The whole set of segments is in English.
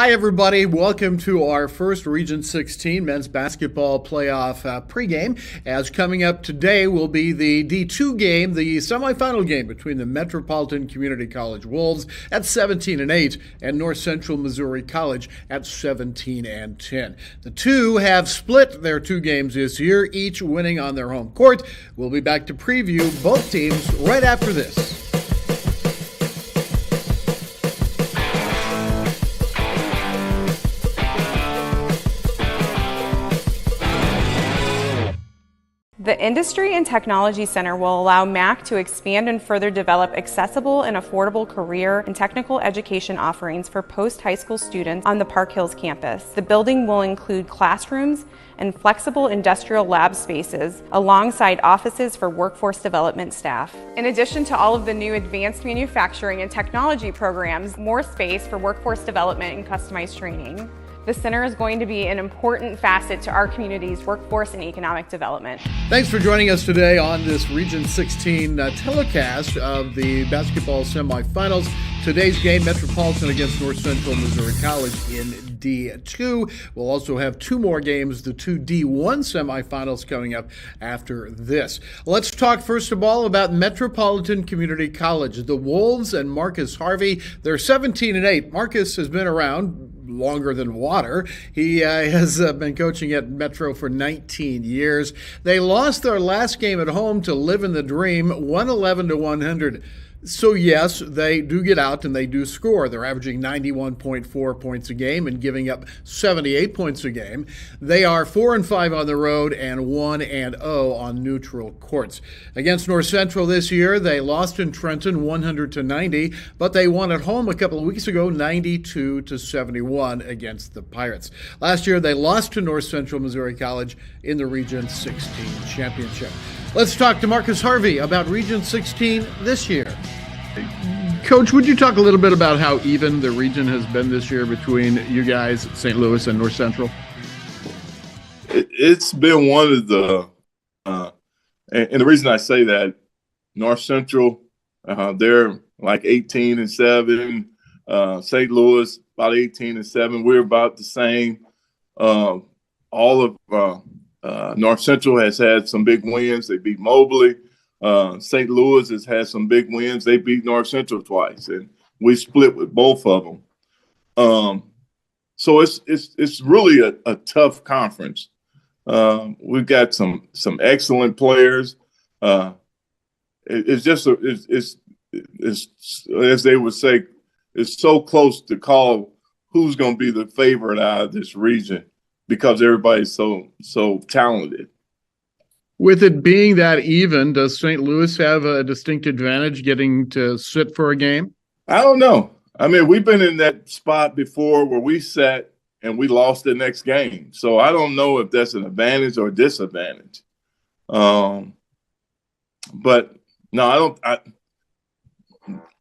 Hi, everybody. Welcome to our first Region 16 men's basketball playoff pregame. As coming up today will be the D2 game, the semifinal game between the Metropolitan Community College Wolves at 17-8 and North Central Missouri College at 17-10. The two have split their two games this year, each winning on their home court. We'll be back to preview both teams right after this. The Industry and Technology Center will allow MAC to expand and further develop accessible and affordable career and technical education offerings for post-high school students on the Park Hills campus. The building will include classrooms and flexible industrial lab spaces alongside offices for workforce development staff. In addition to all of the new advanced manufacturing and technology programs, more space for workforce development and customized training. The center is going to be an important facet to our community's workforce and economic development. Thanks for joining us today on this Region 16 telecast of the basketball semifinals. Today's game, Metropolitan against North Central Missouri College in D2. We'll also have two more games, the two D1 semifinals coming up after this. Let's talk first of all about Metropolitan Community College. The Wolves and Marcus Harvey, they're 17-8. Marcus has been around longer than water. He has been coaching at Metro for 19 years. They lost their last game at home to Live in the Dream, 111-100. So yes, they do get out and they do score. They're averaging 91.4 points a game and giving up 78 points a game. They are 4-5 on the road and 1-0 on neutral courts. Against North Central this year, they lost in Trenton 100-90, but they won at home a couple of weeks ago 92-71 against the Pirates. Last year, they lost to North Central Missouri College in the Region 16 championship. Let's talk to Marcus Harvey about Region 16 this year. Coach, would you talk a little bit about how even the region has been this year between you guys, St. Louis and North Central? It's been one of the, and the reason I say that, North Central, they're like 18-7, St. St. about 18-7. We're about the same. All of North Central has had some big wins. They beat Mobley. St. Louis has had some big wins. They beat North Central twice, and we split with both of them. So it's really a tough conference. We've got some excellent players. It's just it's as they would say, it's so close to call who's going to be the favorite out of this region because everybody's so talented. With it being that even, does St. Louis have a distinct advantage getting to sit for a game? I don't know. I mean, we've been in that spot before where we sat and we lost the next game. So I don't know if that's an advantage or a disadvantage. But no, I don't.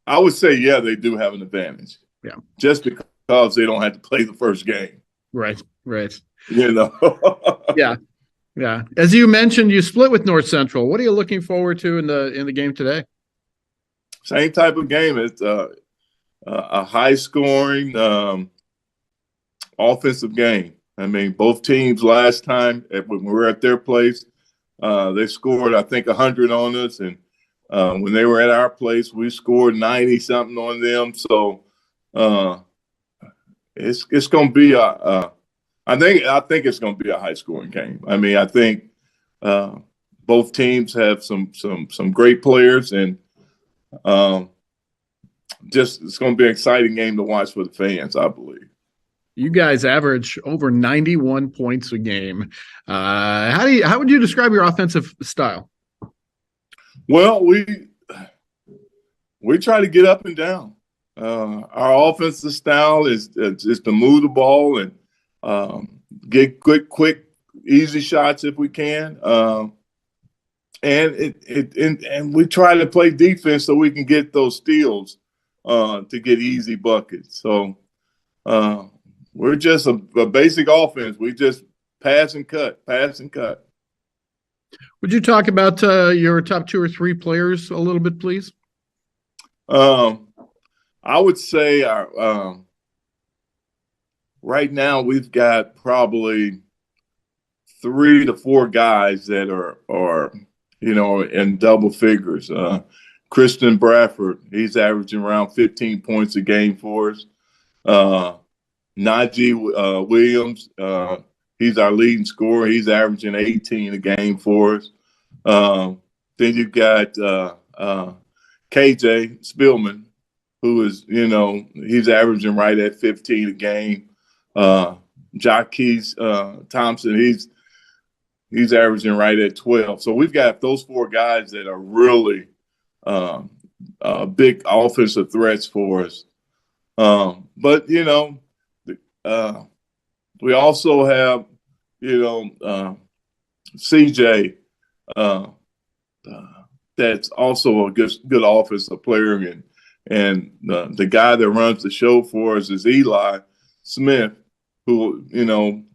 I would say, yeah, they do have an advantage. Yeah. Just because they don't have to play the first game. Right. You know? Yeah. As you mentioned, you split with North Central. What are you looking forward to in the game today? Same type of game. It's a high-scoring offensive game. I mean, both teams last time when we were at their place, they scored, I think, 100 on us. And when they were at our place, we scored 90-something on them. So it's going to be I think it's going to be a high-scoring game. I mean, I think both teams have some great players, and it's going to be an exciting game to watch for the fans, I believe. You guys average over 91 points a game. How would you describe your offensive style? Well, we try to get up and down. Our offensive style is to move the ball and get quick, easy shots if we can, and we try to play defense so we can get those steals to get easy buckets. So we're just a basic offense. We just pass and cut. Would you talk about your top two or three players a little bit, please? I would say our right now we've got probably 3 to 4 guys that are in double figures. Christian Bradford, he's averaging around 15 points a game for us. Najee Williams, he's our leading scorer. He's averaging 18 a game for us. Then you've got KJ Spillman, who is, he's averaging right at 15 a game. Jaquez Thompson, he's averaging right at 12. So we've got those 4 guys that are really big offensive threats for us. But we also have, CJ, that's also a good offensive player, and the guy that runs the show for us is Eli Smith, who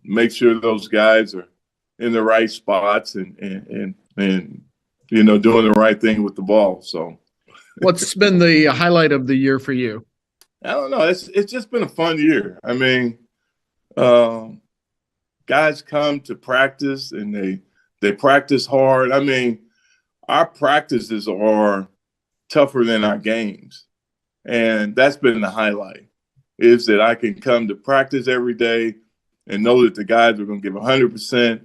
makes sure those guys are in the right spots and doing the right thing with the ball. So, what's been the highlight of the year for you? I don't know. It's just been a fun year. I mean, guys come to practice and they practice hard. I mean, our practices are tougher than our games, and that's been the highlight. Is that I can come to practice every day and know that the guys are going to give 100%.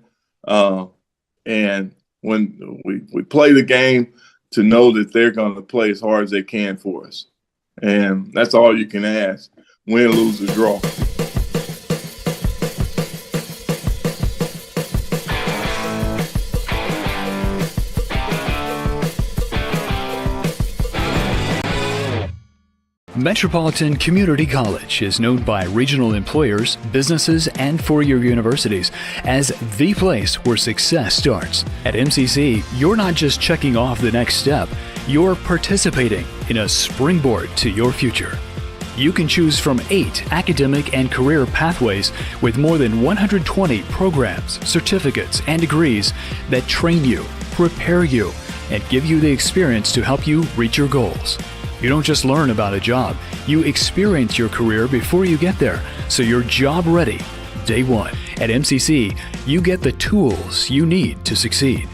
And when we play the game, to know that they're going to play as hard as they can for us. And that's all you can ask. Win, lose, or draw. Metropolitan Community College is known by regional employers, businesses, and four-year universities as the place where success starts. At MCC, you're not just checking off the next step, you're participating in a springboard to your future. You can choose from 8 academic and career pathways with more than 120 programs, certificates, and degrees that train you, prepare you, and give you the experience to help you reach your goals. You don't just learn about a job, you experience your career before you get there, so you're job ready day one. At MCC, you get the tools you need to succeed.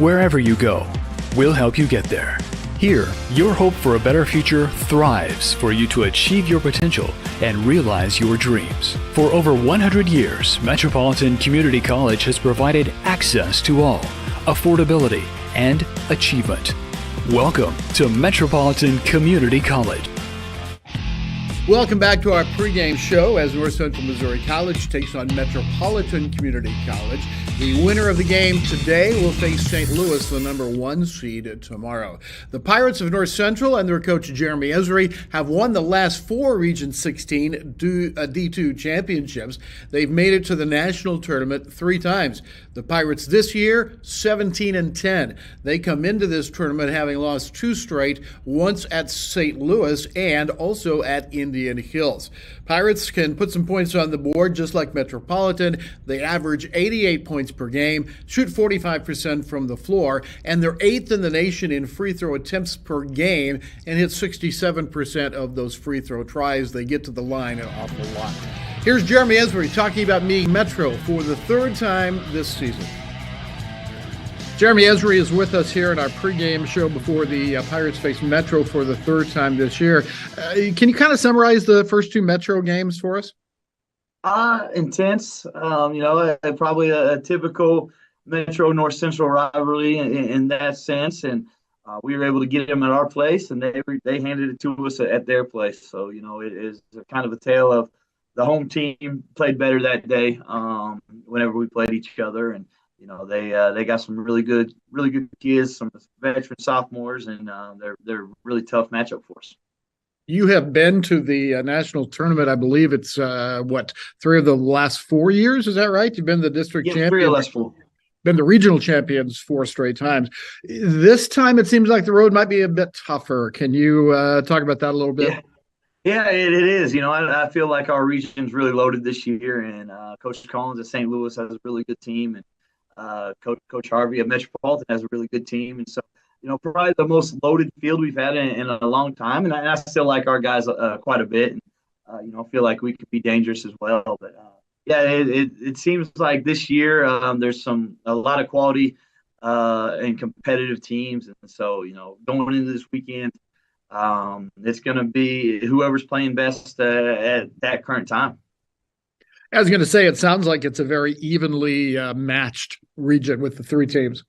Wherever you go, we'll help you get there. Here, your hope for a better future thrives for you to achieve your potential and realize your dreams. For over 100 years, Metropolitan Community College has provided access to all, affordability, and achievement. Welcome to Metropolitan Community College. Welcome back to our pregame show as North Central Missouri College takes on Metropolitan Community College. The winner of the game today will face St. Louis, the number 1 seed, tomorrow. The Pirates of North Central and their coach Jeremy Esri have won the last 4 Region 16 D2 championships. They've made it to the national tournament 3 times. The Pirates this year, 17-10. They come into this tournament having lost 2 straight, once at St. Louis and also at Indian Hills. Pirates can put some points on the board just like Metropolitan. They average 88 points per game, shoot 45% from the floor, and they're 8th in the nation in free throw attempts per game and hit 67% of those free throw tries. They get to the line an awful lot. Here's Jeremy Esri talking about meeting Metro for the 3rd time this season. Jeremy Esri is with us here in our pregame show before the Pirates face Metro for the 3rd time this year. Can you kind of summarize the first 2 Metro games for us? Intense. Probably a typical Metro North Central rivalry in that sense, and we were able to get them at our place, and they handed it to us at their place. So it is kind of a tale of the home team played better that day whenever we played each other, and they got some really good kids, some veteran sophomores, and they're a really tough matchup for us. You have been to the national tournament. I believe it's 3 of the last 4 years. Is that right? You've been the district champion. 3 of the last 4. Been the regional champions 4 straight times. This time, it seems like the road might be a bit tougher. Can you talk about that a little bit? Yeah, it is. I feel like our region's really loaded this year, and Coach Collins at St. Louis has a really good team, and Coach Harvey at Metropolitan has a really good team, and so probably the most loaded field we've had in a long time, and I still like our guys quite a bit. feel like we could be dangerous as well. But yeah, it seems like this year there's a lot of quality and competitive teams, and so going into this weekend, it's going to be whoever's playing best at that current time. I was going to say, it sounds like it's a very evenly matched region with the three teams.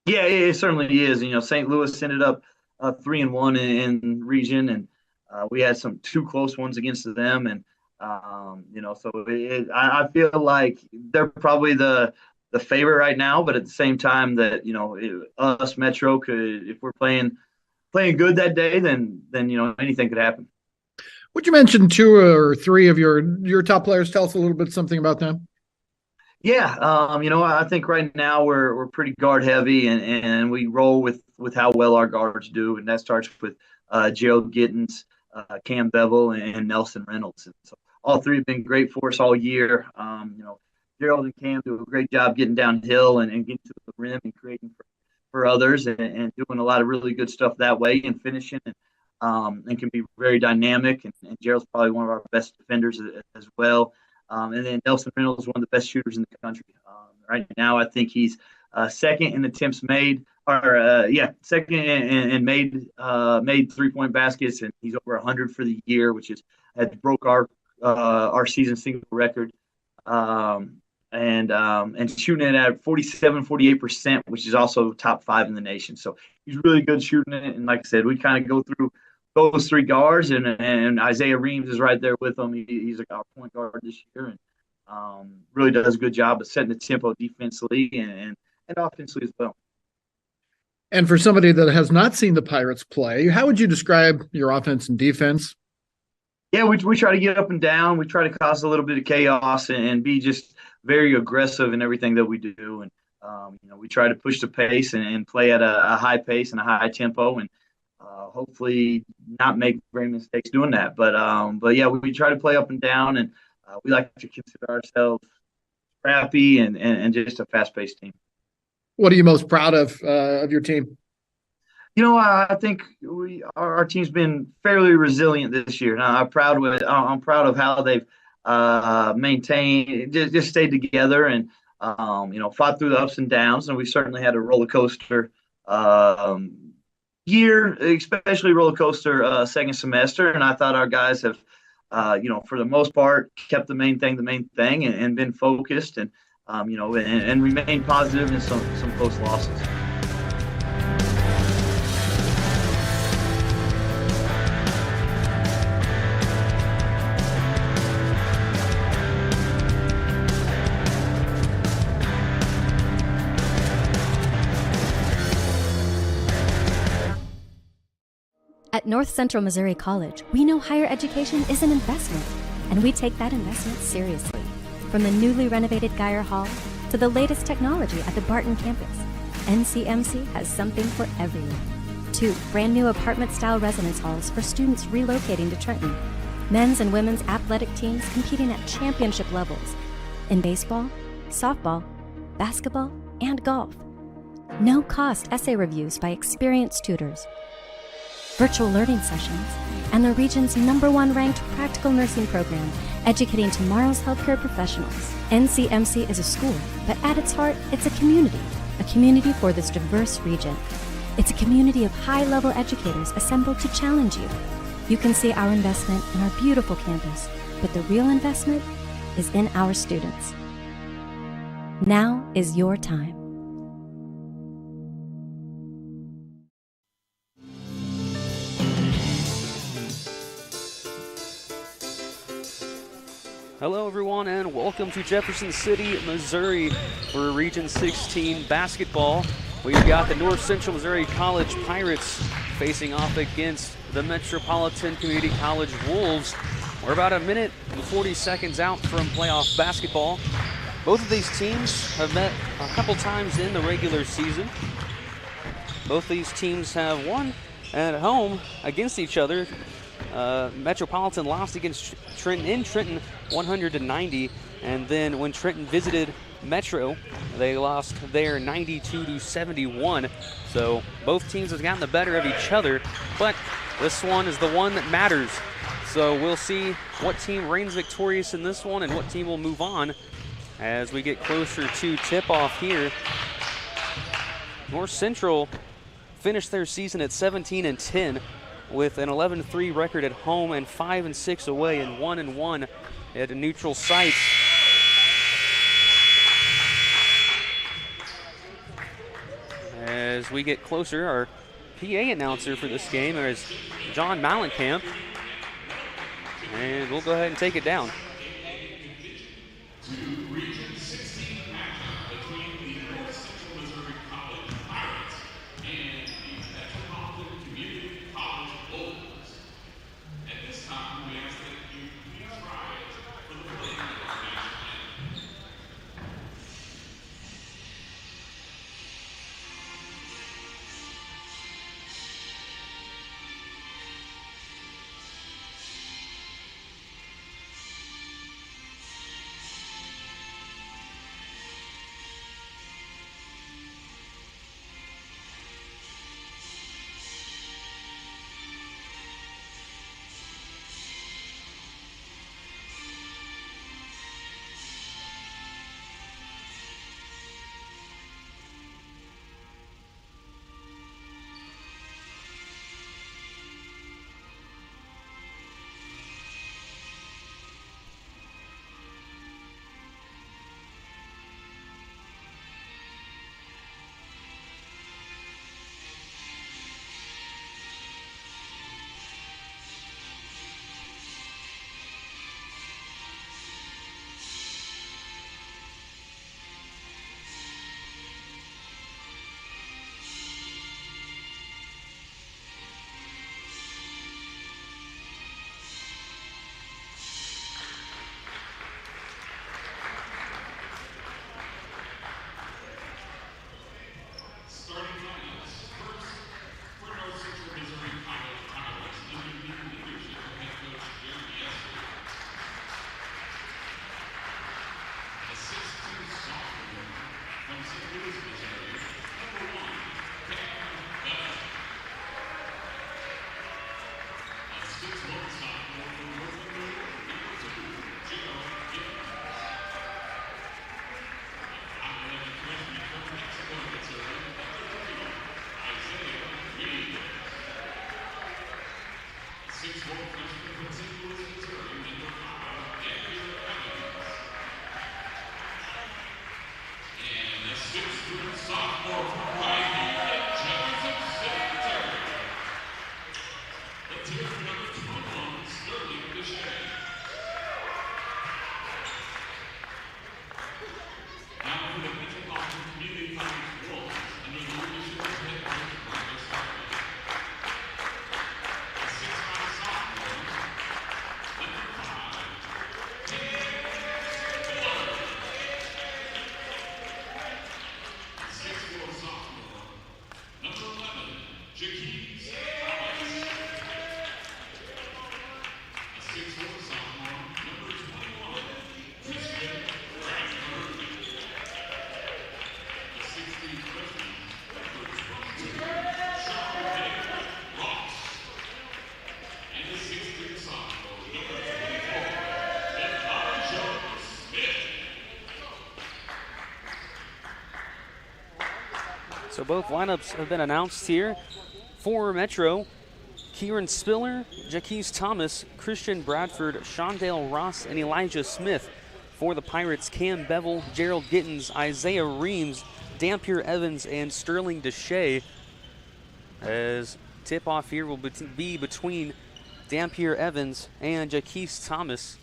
Yeah, it certainly is. St. Louis ended up 3-1 in region, and we had two close ones against them, and so I feel like they're probably the favorite right now. But at the same time, that us Metro could, if we're playing good that day, then anything could happen. Would you mention two or three of your top players? Tell us a little bit something about them. Yeah, I think right now we're pretty guard heavy, and we roll with how well our guards do, and that starts with Gerald Gittens, Cam Bevel, and Nelson Reynolds. And so all three have been great for us all year. Gerald and Cam do a great job getting downhill and getting to the rim and creating for others, and doing a lot of really good stuff that way and finishing. And can be very dynamic. And Gerald's probably one of our best defenders as well. And then Nelson Reynolds is one of the best shooters in the country. Right now, I think he's second in attempts made, second in made 3-point baskets, and he's over 100 for the year, which had broke our season single record. And shooting it at 47-48%, which is also top 5 in the nation. So he's really good shooting it. And like I said, we kind of go through those three guards, and Isaiah Reams is right there with them. He's our point guard this year, and really does a good job of setting the tempo defensively and offensively as well. And for somebody that has not seen the Pirates play, how would you describe your offense and defense? Yeah, we try to get up and down. We try to cause a little bit of chaos and be just very aggressive in everything that we do. And, we try to push the pace and play at a high pace and a high tempo, and hopefully not make very mistakes doing that. But yeah, we try to play up and down, and we like to consider ourselves scrappy and just a fast-paced team. What are you most proud of your team? I think our team's been fairly resilient this year. I'm proud of how they've maintained, just stayed together, and fought through the ups and downs. And we certainly had a roller coaster year, especially roller coaster second semester. And I thought our guys have, for the most part, kept the main thing, and been focused, and and remained positive in some close losses. At North Central Missouri College, we know higher education is an investment, and we take that investment seriously. From the newly renovated Geyer Hall to the latest technology at the Barton campus, NCMC has something for everyone. 2 brand new apartment-style residence halls for students relocating to Trenton. Men's and women's athletic teams competing at championship levels in baseball, softball, basketball, and golf. No-cost essay reviews by experienced tutors, virtual learning sessions, and the region's #1 ranked practical nursing program, educating tomorrow's healthcare professionals. NCMC is a school, but at its heart, it's a community for this diverse region. It's a community of high-level educators assembled to challenge you. You can see our investment in our beautiful campus, but the real investment is in our students. Now is your time. Hello everyone, and welcome to Jefferson City, Missouri for Region 16 basketball. We've got the North Central Missouri College Pirates facing off against the Metropolitan Community College Wolves. We're about a minute and 40 seconds out from playoff basketball. Both of these teams have met a couple times in the regular season. Both these teams have won at home against each other. Metropolitan lost against Trenton in Trenton 100-90, and then when Trenton visited Metro, they lost there 92-71. So both teams have gotten the better of each other, but this one is the one that matters. So we'll see what team reigns victorious in this one and what team will move on as we get closer to tip-off here. North Central finished their season at 17-10 with an 11-3 record at home and 5-6 away and 1-1 at neutral sites. As we get closer, our PA announcer for this game is John Malenkamp, and we'll go ahead and take it down. Region 16 matchup between the North Central Missouri College Pirates and the Metropolitan Community College Bulls. At this time, we ask that you please rise for the playing of our national anthem. So both lineups have been announced here. For Metro, Kieran Spiller, Jaquise Thomas, Christian Bradford, Shondale Ross, and Elijah Smith. For the Pirates, Cam Bevel, Gerald Gittens, Isaiah Reams, Dampier Evans, and Sterling Deshay. As tip-off here will be between Dampier Evans and Jaquise Thomas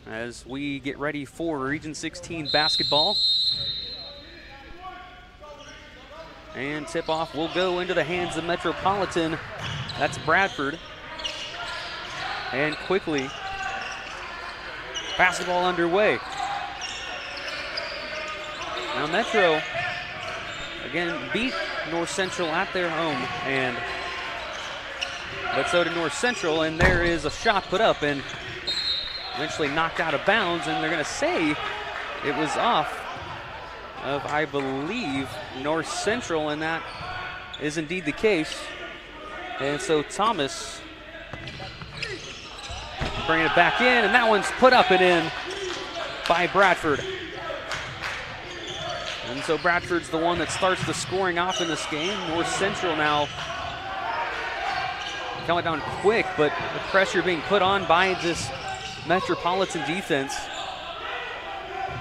as we get ready for Region 16 basketball. And tip-off will go into the hands of Metropolitan. That's Bradford. And quickly, basketball underway. Now Metro, again, beat North Central at their home, but so did North Central, and there is a shot put up and eventually knocked out of bounds, and they're going to say it was off of, I believe, North Central, and that is indeed the case. And so Thomas bringing it back in, and that one's put up and in by Bradford. And so Bradford's the one that starts the scoring off in this game. North Central now coming down quick, but the pressure being put on by this Metropolitan defense.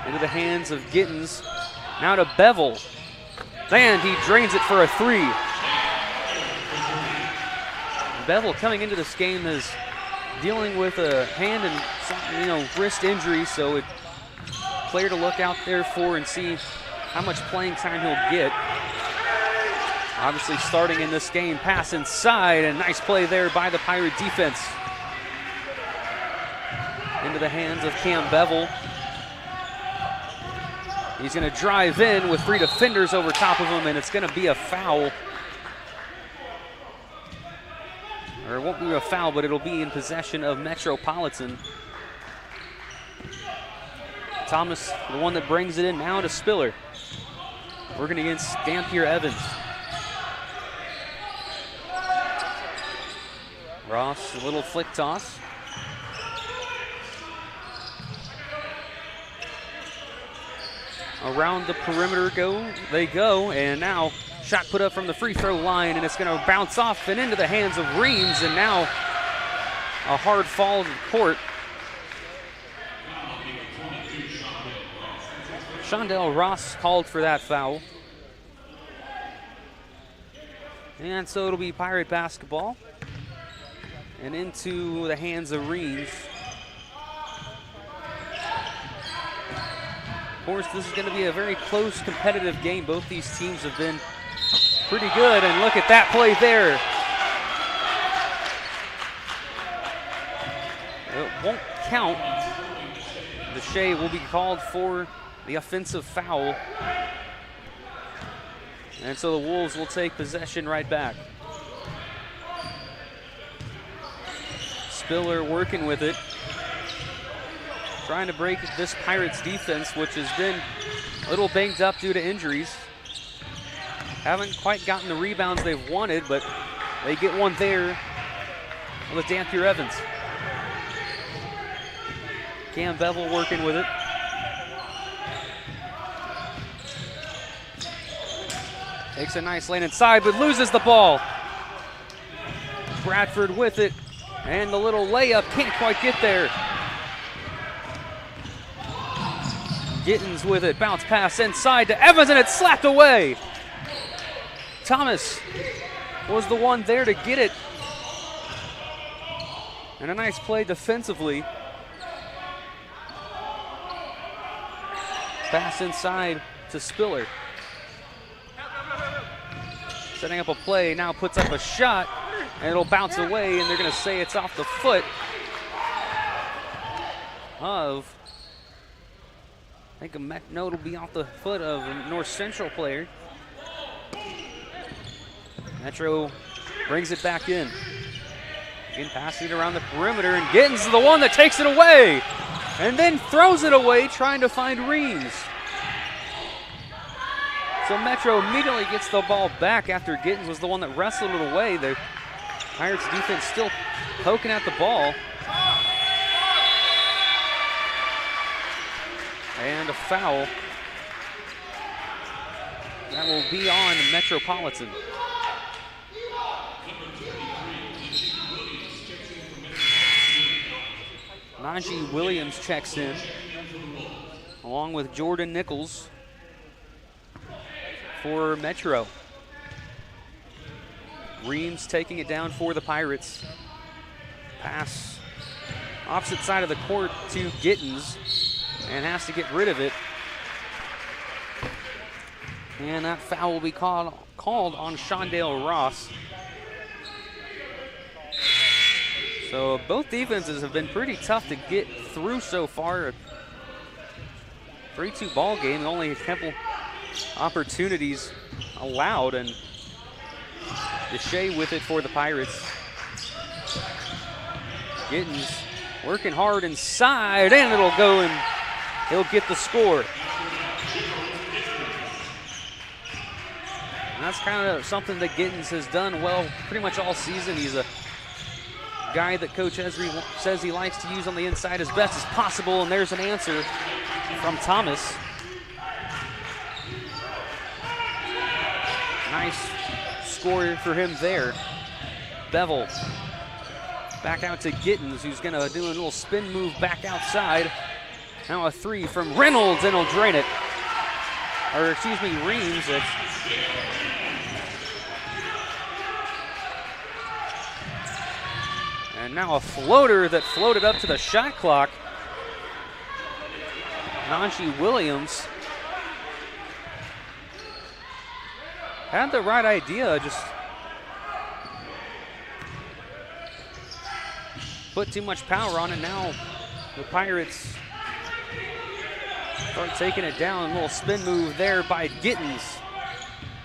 Into the hands of Gittens. Now to Bevel. And he drains it for a 3. Bevel coming into this game is dealing with a hand and wrist injury, so a player to look out there for and see how much playing time he'll get. Obviously starting in this game, pass inside, and nice play there by the Pirate defense. Into the hands of Cam Bevel. He's going to drive in with 3 defenders over top of him, and it's going to be a foul. Or it won't be a foul, but it'll be in possession of Metropolitan. Thomas, the one that brings it in now to Spiller. Working against Dampier Evans. Ross, a little flick toss. Around the perimeter they go, and now shot put up from the free throw line, and it's going to bounce off and into the hands of Reams, and now a hard fall to the court. Shondell Ross called for that foul. And so it'll be Pirate basketball. And into the hands of Reams. Of course, this is going to be a very close, competitive game. Both these teams have been pretty good, and look at that play there. It won't count. Deshae will be called for the offensive foul. And so the Wolves will take possession right back. Spiller working with it. Trying to break this Pirates defense, which has been a little banged up due to injuries. Haven't quite gotten the rebounds they've wanted, but they get one there with Dampier Evans. Cam Bevel working with it. Takes a nice lane inside, but loses the ball. Bradford with it, and the little layup can't quite get there. Gittens with it, bounce pass inside to Evans, and it's slapped away. Thomas was the one there to get it. And a nice play defensively. Pass inside to Spiller. Setting up a play, now puts up a shot, and it'll bounce away, and they're going to say it's off the foot of, I think a note will be off the foot of a North Central player. Metro brings it back in. Again, passing it around the perimeter, and Gittens is the one that takes it away, and then throws it away, trying to find Reams. So Metro immediately gets the ball back after Gittens was the one that wrestled it away. The Pirates defense still poking at the ball. And a foul. That will be on Metropolitan. Najee Williams checks in, along with Jordan Nichols for Metro. Reams taking it down for the Pirates. Pass opposite side of the court to Gittens, and has to get rid of it. And that foul will be called on Shondell Ross. So both defenses have been pretty tough to get through so far. 3-2 ball game, only a couple opportunities allowed, and Deshae with it for the Pirates. Gittens working hard inside, and it'll go, and he'll get the score. And that's kind of something that Gittens has done well pretty much all season. He's a guy that Coach Esri says he likes to use on the inside as best as possible, and there's an answer from Thomas. Nice score for him there. Bevel back out to Gittens, who's going to do a little spin move back outside. Now a three from Reynolds, and he'll drain it. Or, excuse me, Reams. And now a floater that floated up to the shot clock. Najee Williams had the right idea, just put too much power on it. Now the Pirates start taking it down. A little spin move there by Gittens.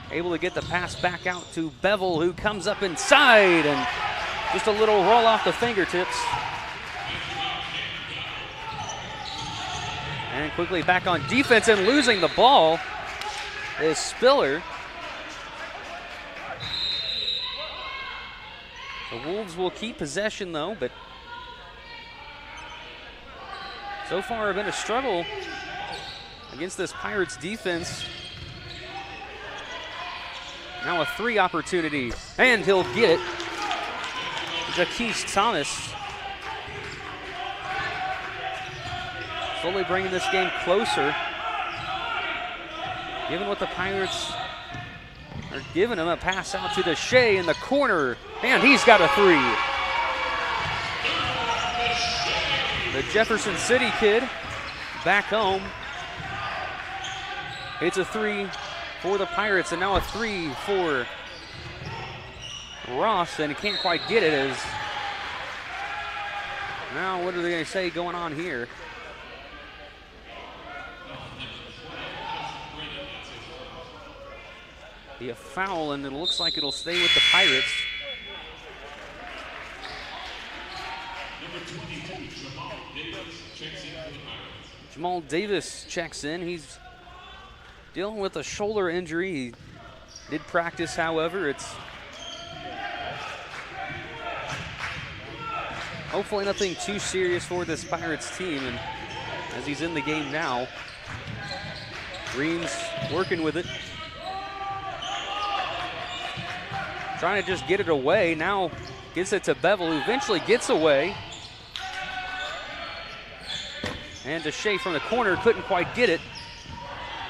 Able to get the pass back out to Bevel, who comes up inside, and just a little roll off the fingertips. And quickly back on defense, and losing the ball is Spiller. The Wolves will keep possession though, but so far have been a struggle against this Pirates defense. Now a three opportunity, and he'll get it. Jaquise Thomas slowly bringing this game closer. Given what the Pirates are giving him, a pass out to Deshae in the corner, and he's got a three. The Jefferson City kid back home. It's a three for the Pirates, and now a three for Ross, and he can't quite get it. As now, what are they going to say going on here? Be a foul, and it looks like it'll stay with the Pirates. Jamal Davis checks in. He's dealing with a shoulder injury. He did practice, however. It's hopefully nothing too serious for this Pirates team, and as he's in the game now, Reams working with it. Trying to just get it away. Now gets it to Bevel, who eventually gets away. And Deshae from the corner couldn't quite get it.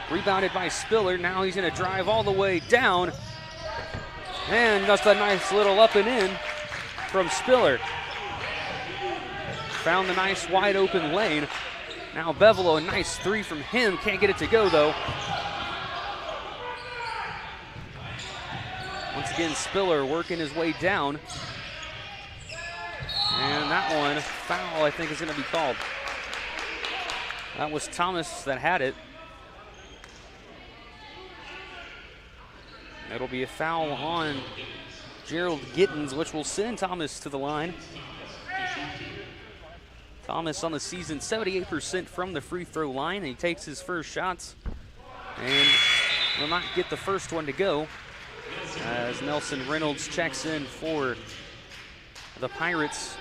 Rebounded by Spiller. Now he's going to drive all the way down. And just a nice little up and in from Spiller. Found the nice wide open lane. Now Bevel, a nice three from him. Can't get it to go though. Once again, Spiller working his way down. And that one, foul, I think is going to be called. That was Thomas that had it. It'll be a foul on Gerald Gittens, which will send Thomas to the line. Thomas on the season, 78% from the free throw line, and he takes his first shots and will not get the first one to go, as Nelson Reynolds checks in for the Pirates.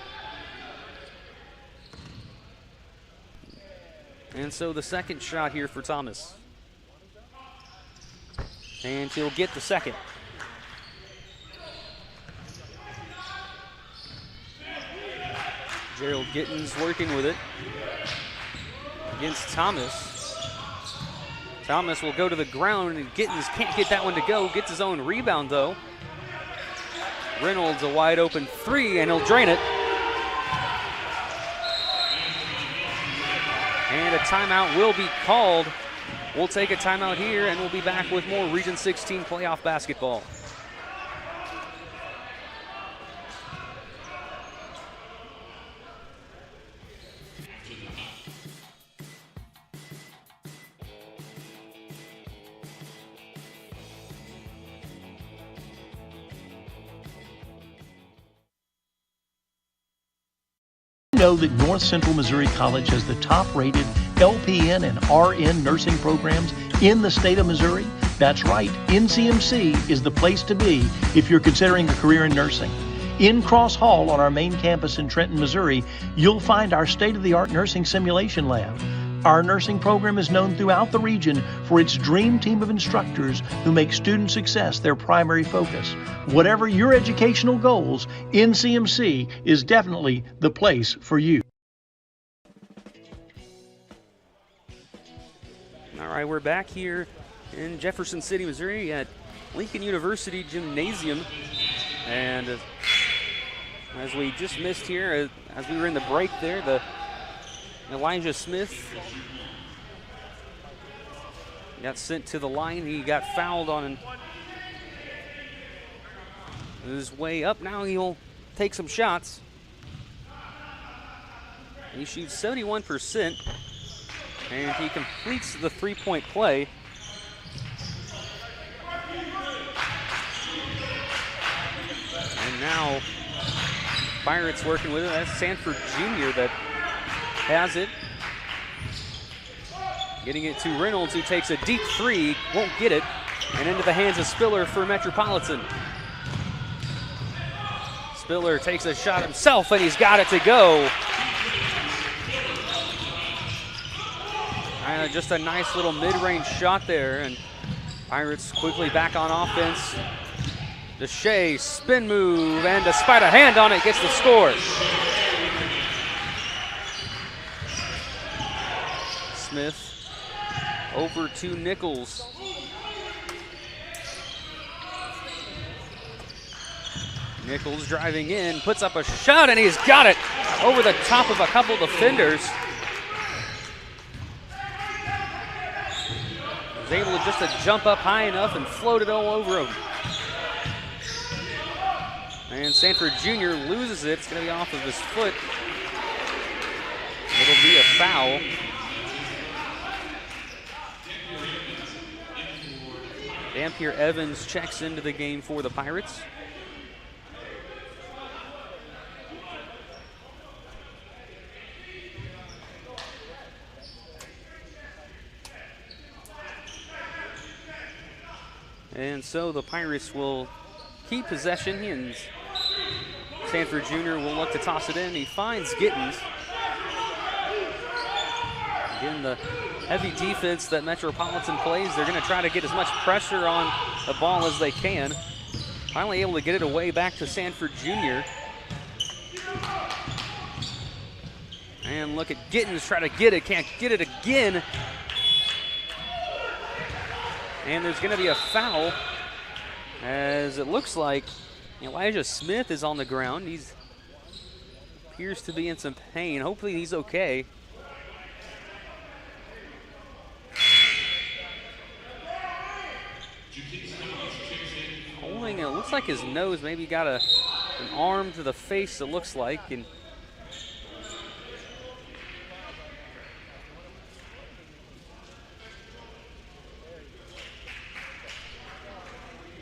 And so the second shot here for Thomas. And he'll get the second. Gerald Gittens working with it against Thomas. Thomas will go to the ground, and Gittens can't get that one to go. Gets his own rebound, though. Reynolds, a wide open three, and he'll drain it. And a timeout will be called. We'll take a timeout here, and we'll be back with more Region 16 playoff basketball. Know that North Central Missouri College has the top-rated LPN and RN nursing programs in the state of Missouri? That's right, NCMC is the place to be if you're considering a career in nursing. In Cross Hall on our main campus in Trenton, Missouri, you'll find our state-of-the-art nursing simulation lab. Our nursing program is known throughout the region for its dream team of instructors who make student success their primary focus. Whatever your educational goals, NCMC is definitely the place for you. All right, we're back here in Jefferson City, Missouri at Lincoln University Gymnasium. And as we just missed here, as we were in the break there, the Elijah Smith got sent to the line. He got fouled on his way up. Now he'll take some shots. He shoots 71%, and he completes the three-point play. And now Pirates working with it. That's Sanford Jr. that has it. Getting it to Reynolds, who takes a deep three, won't get it, and into the hands of Spiller for Metropolitan. Spiller takes a shot himself, and he's got it to go. Just a nice little mid-range shot there, and Pirates quickly back on offense. DeShay, spin move, and despite a hand on it, gets the score. Smith over to Nichols. Nichols driving in, puts up a shot, and he's got it over the top of a couple defenders. Was able to just jump up high enough and float it all over him. And Sanford Jr. loses it. It's going to be off of his foot. It'll be a foul. Dampier Evans checks into the game for the Pirates. And so the Pirates will keep possession, and Sanford Jr. will look to toss it in. He finds Gittens. Again, the heavy defense that Metropolitan plays, they're going to try to get as much pressure on the ball as they can. Finally able to get it away back to Sanford Jr. And look at Gittens try to get it, can't get it again. And there's going to be a foul, as it looks like Elijah Smith is on the ground. He appears to be in some pain. Hopefully he's okay. Holding it, looks like his nose, maybe got an arm to the face, it looks like. And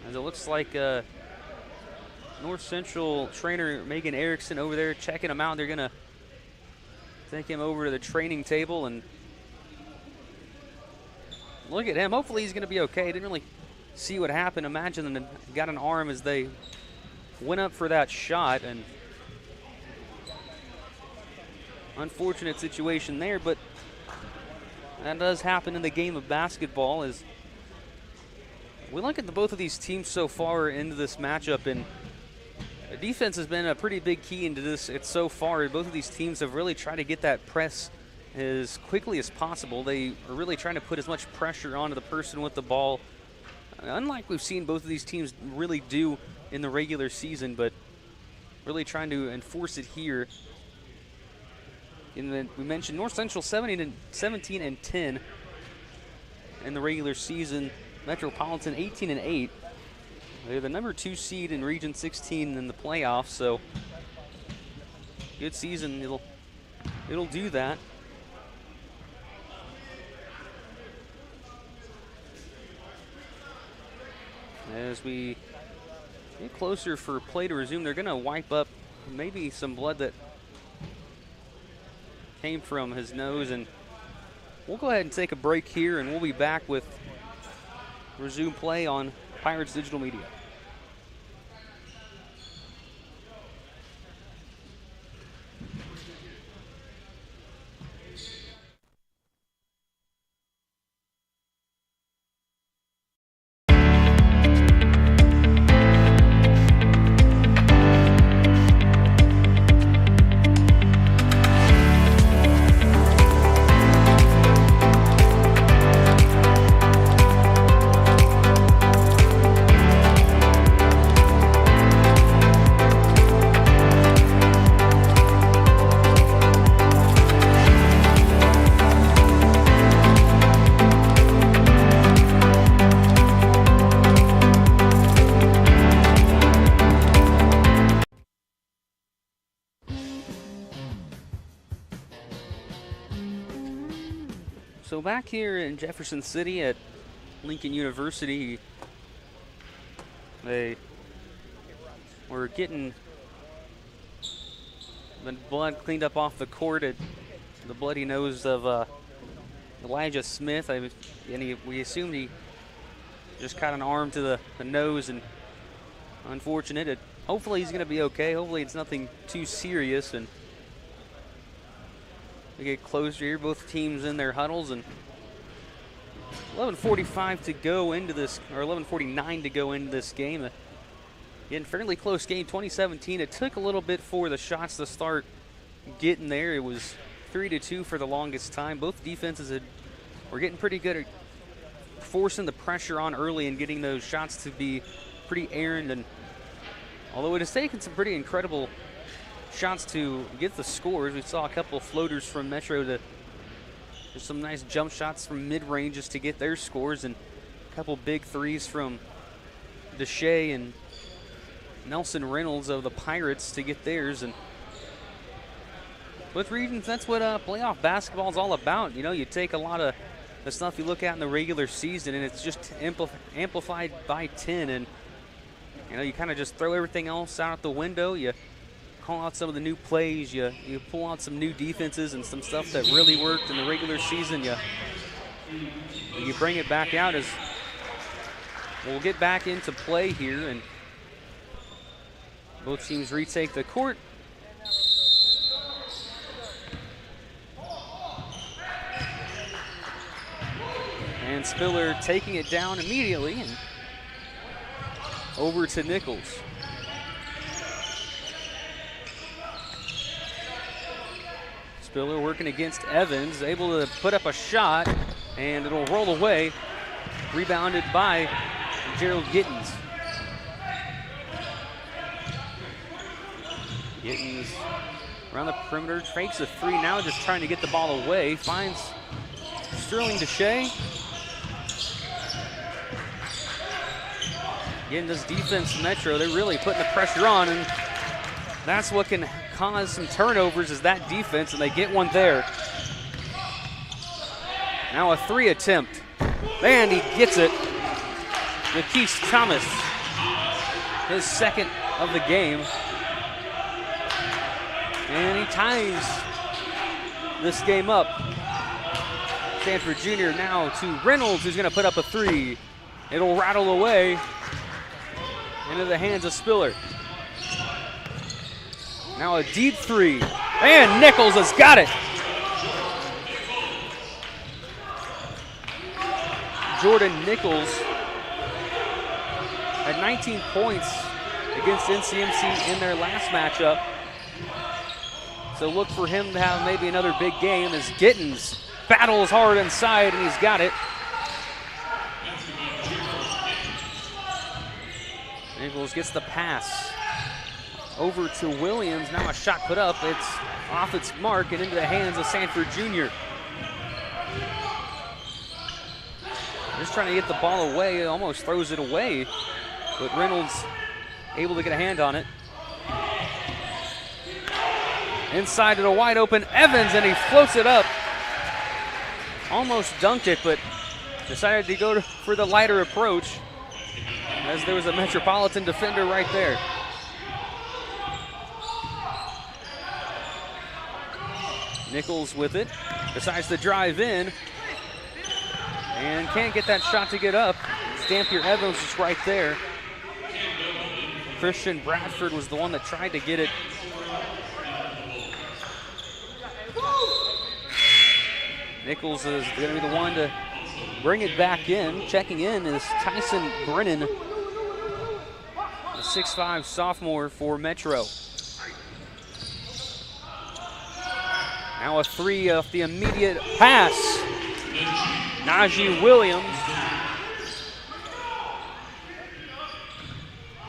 as it looks like North Central trainer Megan Erickson over there checking him out. They're going to take him over to the training table and look at him. Hopefully he's going to be okay. Didn't really see what happened. Imagine them got an arm as they went up for that shot, and unfortunate situation there, but that does happen in the game of basketball. As we look at both of these teams so far into this matchup, and the defense has been a pretty big key into this. It's so far, both of these teams have really tried to get that press as quickly as possible. They are really trying to put as much pressure onto the person with the ball, unlike we've seen both of these teams really do in the regular season, but really trying to enforce it here. We mentioned North Central 17 and 10 in the regular season. Metropolitan 18 and 8. They're the number 2 seed in Region 16 in the playoffs, so good season. It'll do that. As we get closer for play to resume, they're going to wipe up maybe some blood that came from his nose, and we'll go ahead and take a break here, and we'll be back with resume play on Pirates Digital Media. back here in Jefferson City at Lincoln University, they were getting the blood cleaned up off the court at the bloody nose of Elijah Smith. We assumed he just caught an arm to the nose, and unfortunate. Hopefully he's going to be okay. Hopefully it's nothing too serious. And we get closer here. Both teams in their huddles, and 11:45 to go into this, or 11:49 to go into this game. Again, fairly close game, 2017. It took a little bit for the shots to start getting there. It was 3-2 for the longest time. Both defenses were getting pretty good at forcing the pressure on early and getting those shots to be pretty errant. And although it has taken some pretty incredible shots to get the scores, we saw a couple of floaters from Metro to there's some nice jump shots from mid-ranges to get their scores, and a couple big threes from Deshae and Nelson Reynolds of the Pirates to get theirs. And with Regions, that's what playoff basketball is all about. You know, you take a lot of the stuff you look at in the regular season, and it's just amplified by 10. And, you know, you kind of just throw everything else out the window. You call out some of the new plays. You pull out some new defenses and some stuff that really worked in the regular season. You bring it back out as we'll get back into play here, and both teams retake the court. And Spiller taking it down immediately, and over to Nichols. Spiller working against Evans, able to put up a shot, and it'll roll away. Rebounded by Gerald Gittens. Gittens around the perimeter, fakes a three now, just trying to get the ball away. Finds Sterling Deshae. Again, this defense, Metro, they're really putting the pressure on, and that's what can cause some turnovers is that defense, and they get one there. Now a three attempt, and he gets it. Lakeith Thomas, his second of the game. And he ties this game up. Sanford Jr. now to Reynolds, who's going to put up a three. It'll rattle away into the hands of Spiller. Now a deep three, and Nichols has got it. Jordan Nichols had 19 points against NCMC in their last matchup. So look for him to have maybe another big game as Gittens battles hard inside, and he's got it. Nichols gets the pass over to Williams. Now a shot put up. It's off its mark and into the hands of Sanford Jr. Just trying to get the ball away. Almost throws it away, but Reynolds able to get a hand on it. Inside to the wide open Evans, and he floats it up. Almost dunked it, but decided to go for the lighter approach as there was a Metropolitan defender right there. Nichols with it, decides to drive in, and can't get that shot to get up. Stampier Evans is right there. Christian Bradford was the one that tried to get it. Nichols is going to be the one to bring it back in. Checking in is Tyson Brennan, a 6'5" sophomore for Metro. Now a three off the immediate pass. Najee Williams.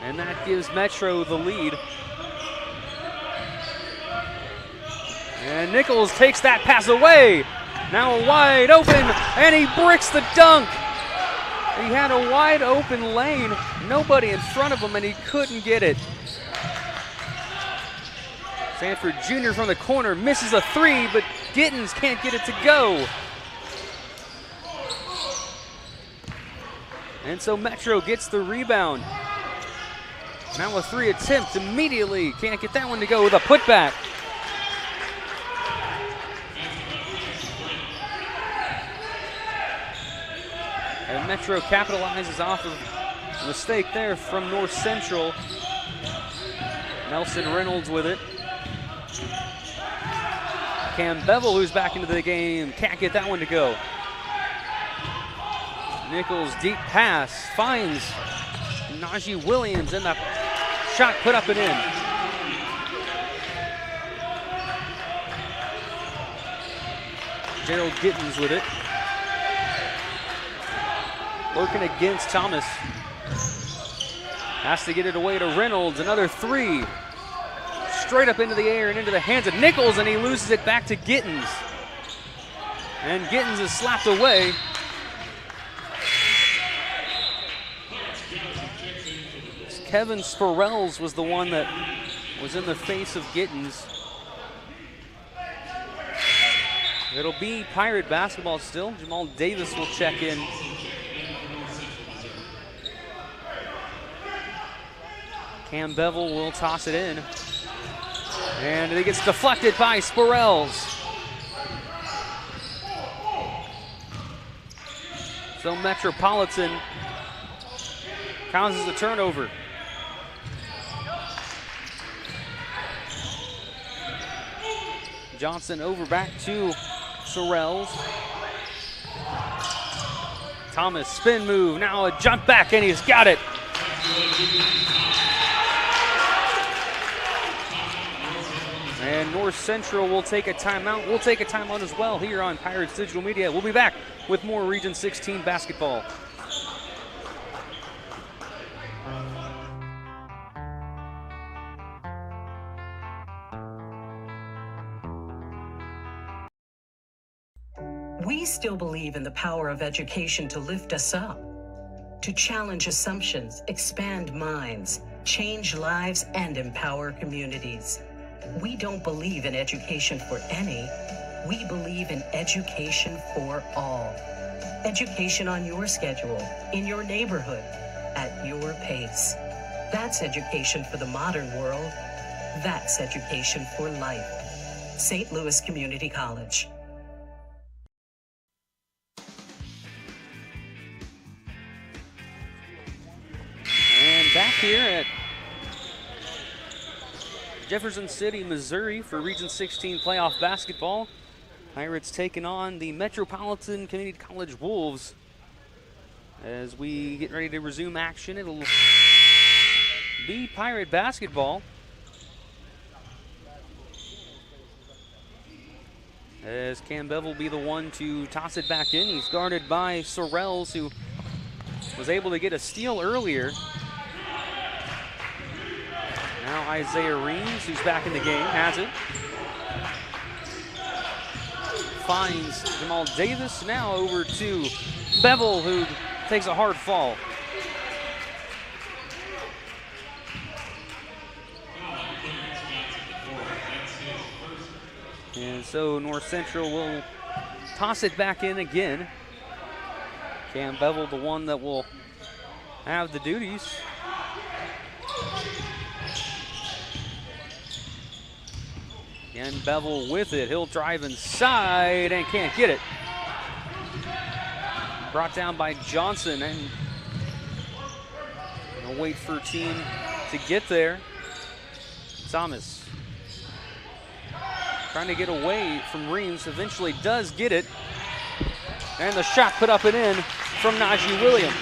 And that gives Metro the lead. And Nichols takes that pass away. Now wide open, and he bricks the dunk. He had a wide open lane, nobody in front of him, and he couldn't get it. Sanford Jr. from the corner misses a three, but Gittens can't get it to go. And so Metro gets the rebound. Now a 3 attempt immediately. Can't get that one to go with a putback. And Metro capitalizes off of a mistake there from North Central. Nelson Reynolds with it. Cam Bevel, who's back into the game, can't get that one to go. Nichols deep pass, finds Najee Williams, and the shot put up and in. Gerald Gittens with it. Working against Thomas. Has to get it away to Reynolds. Another 3. Straight up into the air and into the hands of Nichols, and he loses it back to Gittens. And Gittens is slapped away. Kevin Sporrells was the one that was in the face of Gittens. It'll be Pirate basketball still. Jamal Davis will check in. Cam Bevel will toss it in. And it gets deflected by Sporrells. So Metropolitan causes a turnover. Johnson over back to Sorrells. Thomas spin move, now a jump back, and he's got it. And North Central will take a timeout. We'll take a timeout as well here on Pirates Digital Media. We'll be back with more Region 16 basketball. We still believe in the power of education to lift us up, to challenge assumptions, expand minds, change lives, and empower communities. We don't believe in education for any. We believe in education for all. Education on your schedule, in your neighborhood, at your pace. That's education for the modern world. That's education for life. St. Louis Community College. And back here at Jefferson City, Missouri for Region 16 playoff basketball. Pirates taking on the Metropolitan Community College Wolves. As we get ready to resume action, it'll be Pirate basketball. As Cam Bevel will be the one to toss it back in. He's guarded by Sorrells, who was able to get a steal earlier. Now Isaiah Reams, who's back in the game, has it. Finds Jamal Davis, now over to Bevel, who takes a hard fall. And so North Central will toss it back in again. Cam Bevel, the one that will have the duties. And Bevel with it. He'll drive inside and can't get it. Brought down by Johnson, and we'll wait for a team to get there. Thomas trying to get away from Reams, eventually does get it. And the shot put up and in from Najee Williams.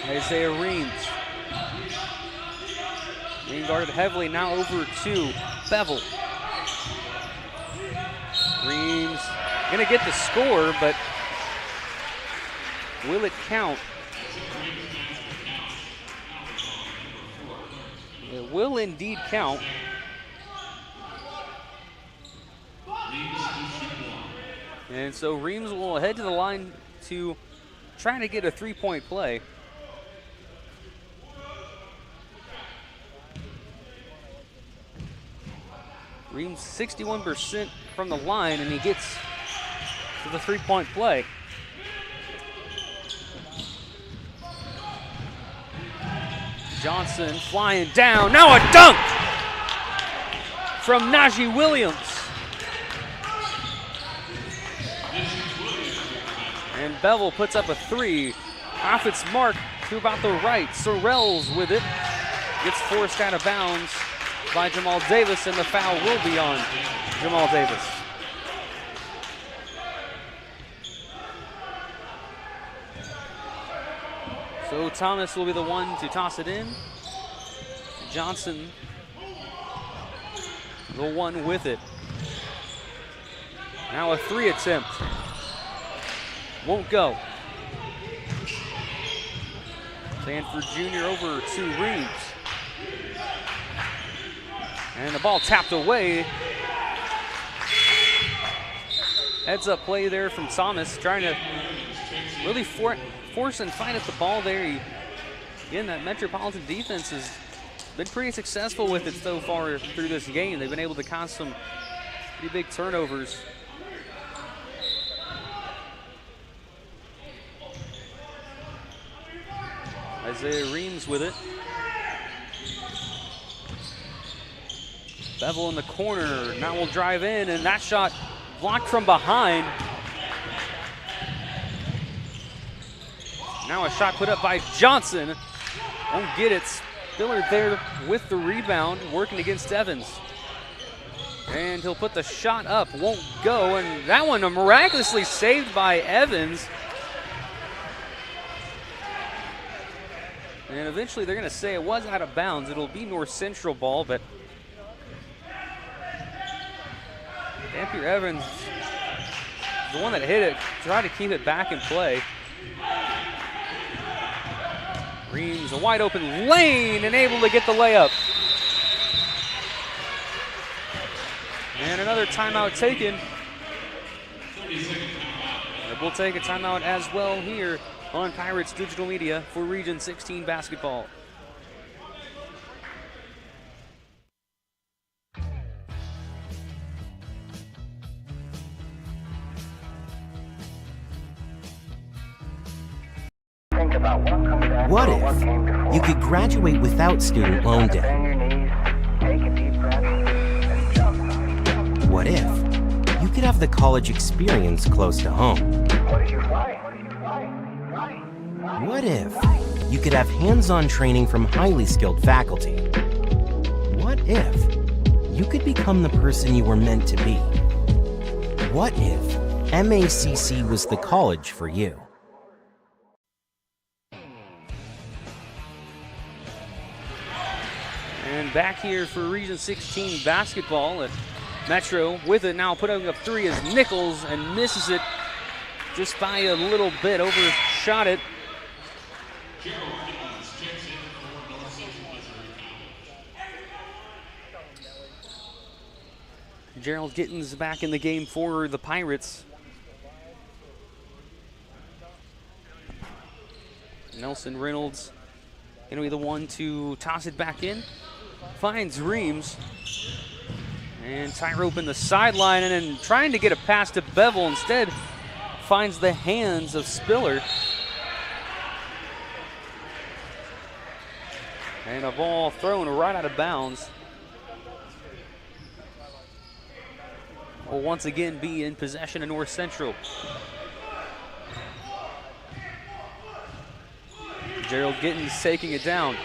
Isaiah Reams being guarded heavily, now over to Bevel. Reams gonna get the score, but will it count? It will indeed count. And so Reams will head to the line to try to get a three-point play. Reams 61% from the line, and he gets to the three-point play. Johnson flying down. Now a dunk from Najee Williams. And Bevel puts up a three. Off its mark to about the right. Sorrells with it. Gets forced out of bounds by Jamal Davis, and the foul will be on Jamal Davis. So Thomas will be the one to toss it in. Johnson, the one with it. Now a three attempt. Won't go. Sanford Jr. over to Reeves. And the ball tapped away. Heads up play there from Thomas, trying to really force and fight at the ball there. Again, that Metropolitan defense has been pretty successful with it so far through this game. They've been able to cause some pretty big turnovers. Isaiah Reeves with it. Bevel in the corner. Now will drive in, and that shot blocked from behind. Now a shot put up by Johnson. Won't get it. Spiller there with the rebound, working against Evans. And he'll put the shot up. Won't go, and that one miraculously saved by Evans. And eventually they're going to say it was out of bounds. It'll be North Central ball, but Dampier Evans, the one that hit it, tried to keep it back in play. Reeves, a wide open lane, and able to get the layup. And another timeout taken. And we'll take a timeout as well here on Pirates Digital Media for Region 16 basketball. What if you could graduate without student loan debt? What if you could have the college experience close to home? What if you could have hands-on training from highly skilled faculty? What if you could become the person you were meant to be? What if MACC was the college for you? And back here for Region 16 basketball at Metro with it now, putting up three as Nichols, and misses it just by a little bit, overshot it. Gerald Gittens back in the game for the Pirates. Nelson Reynolds going to be the one to toss it back in. Finds Reeves. And Tyrope in the sideline, and then trying to get a pass to Bevel. Instead, finds the hands of Spiller. And a ball thrown right out of bounds. Will once again be in possession of North Central. Gerald Gittens taking it down.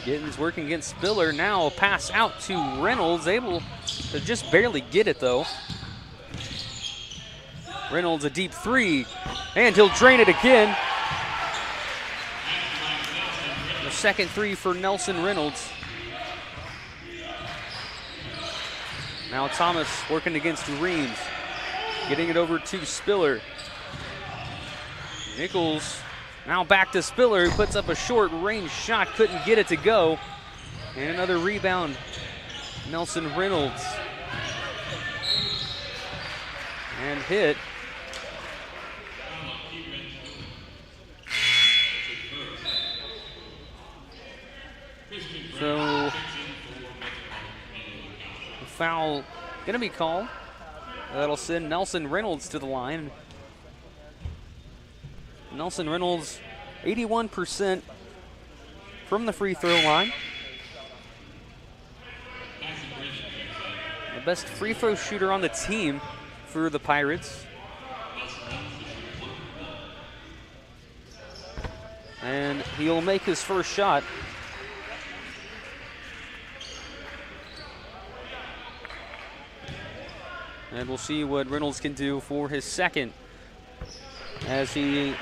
Gittens working against Spiller. Now a pass out to Reynolds, able to just barely get it though. Reynolds a deep three, and he'll drain it again. The second three for Nelson Reynolds. Now Thomas working against Reeves, getting it over to Spiller. Nichols now back to Spiller, who puts up a short range shot, couldn't get it to go. And another rebound, Nelson Reynolds. And hit. So foul going to be called. That'll send Nelson Reynolds to the line. Nelson Reynolds, 81% from the free throw line. The best free throw shooter on the team for the Pirates. And he'll make his first shot. And we'll see what Reynolds can do for his second as he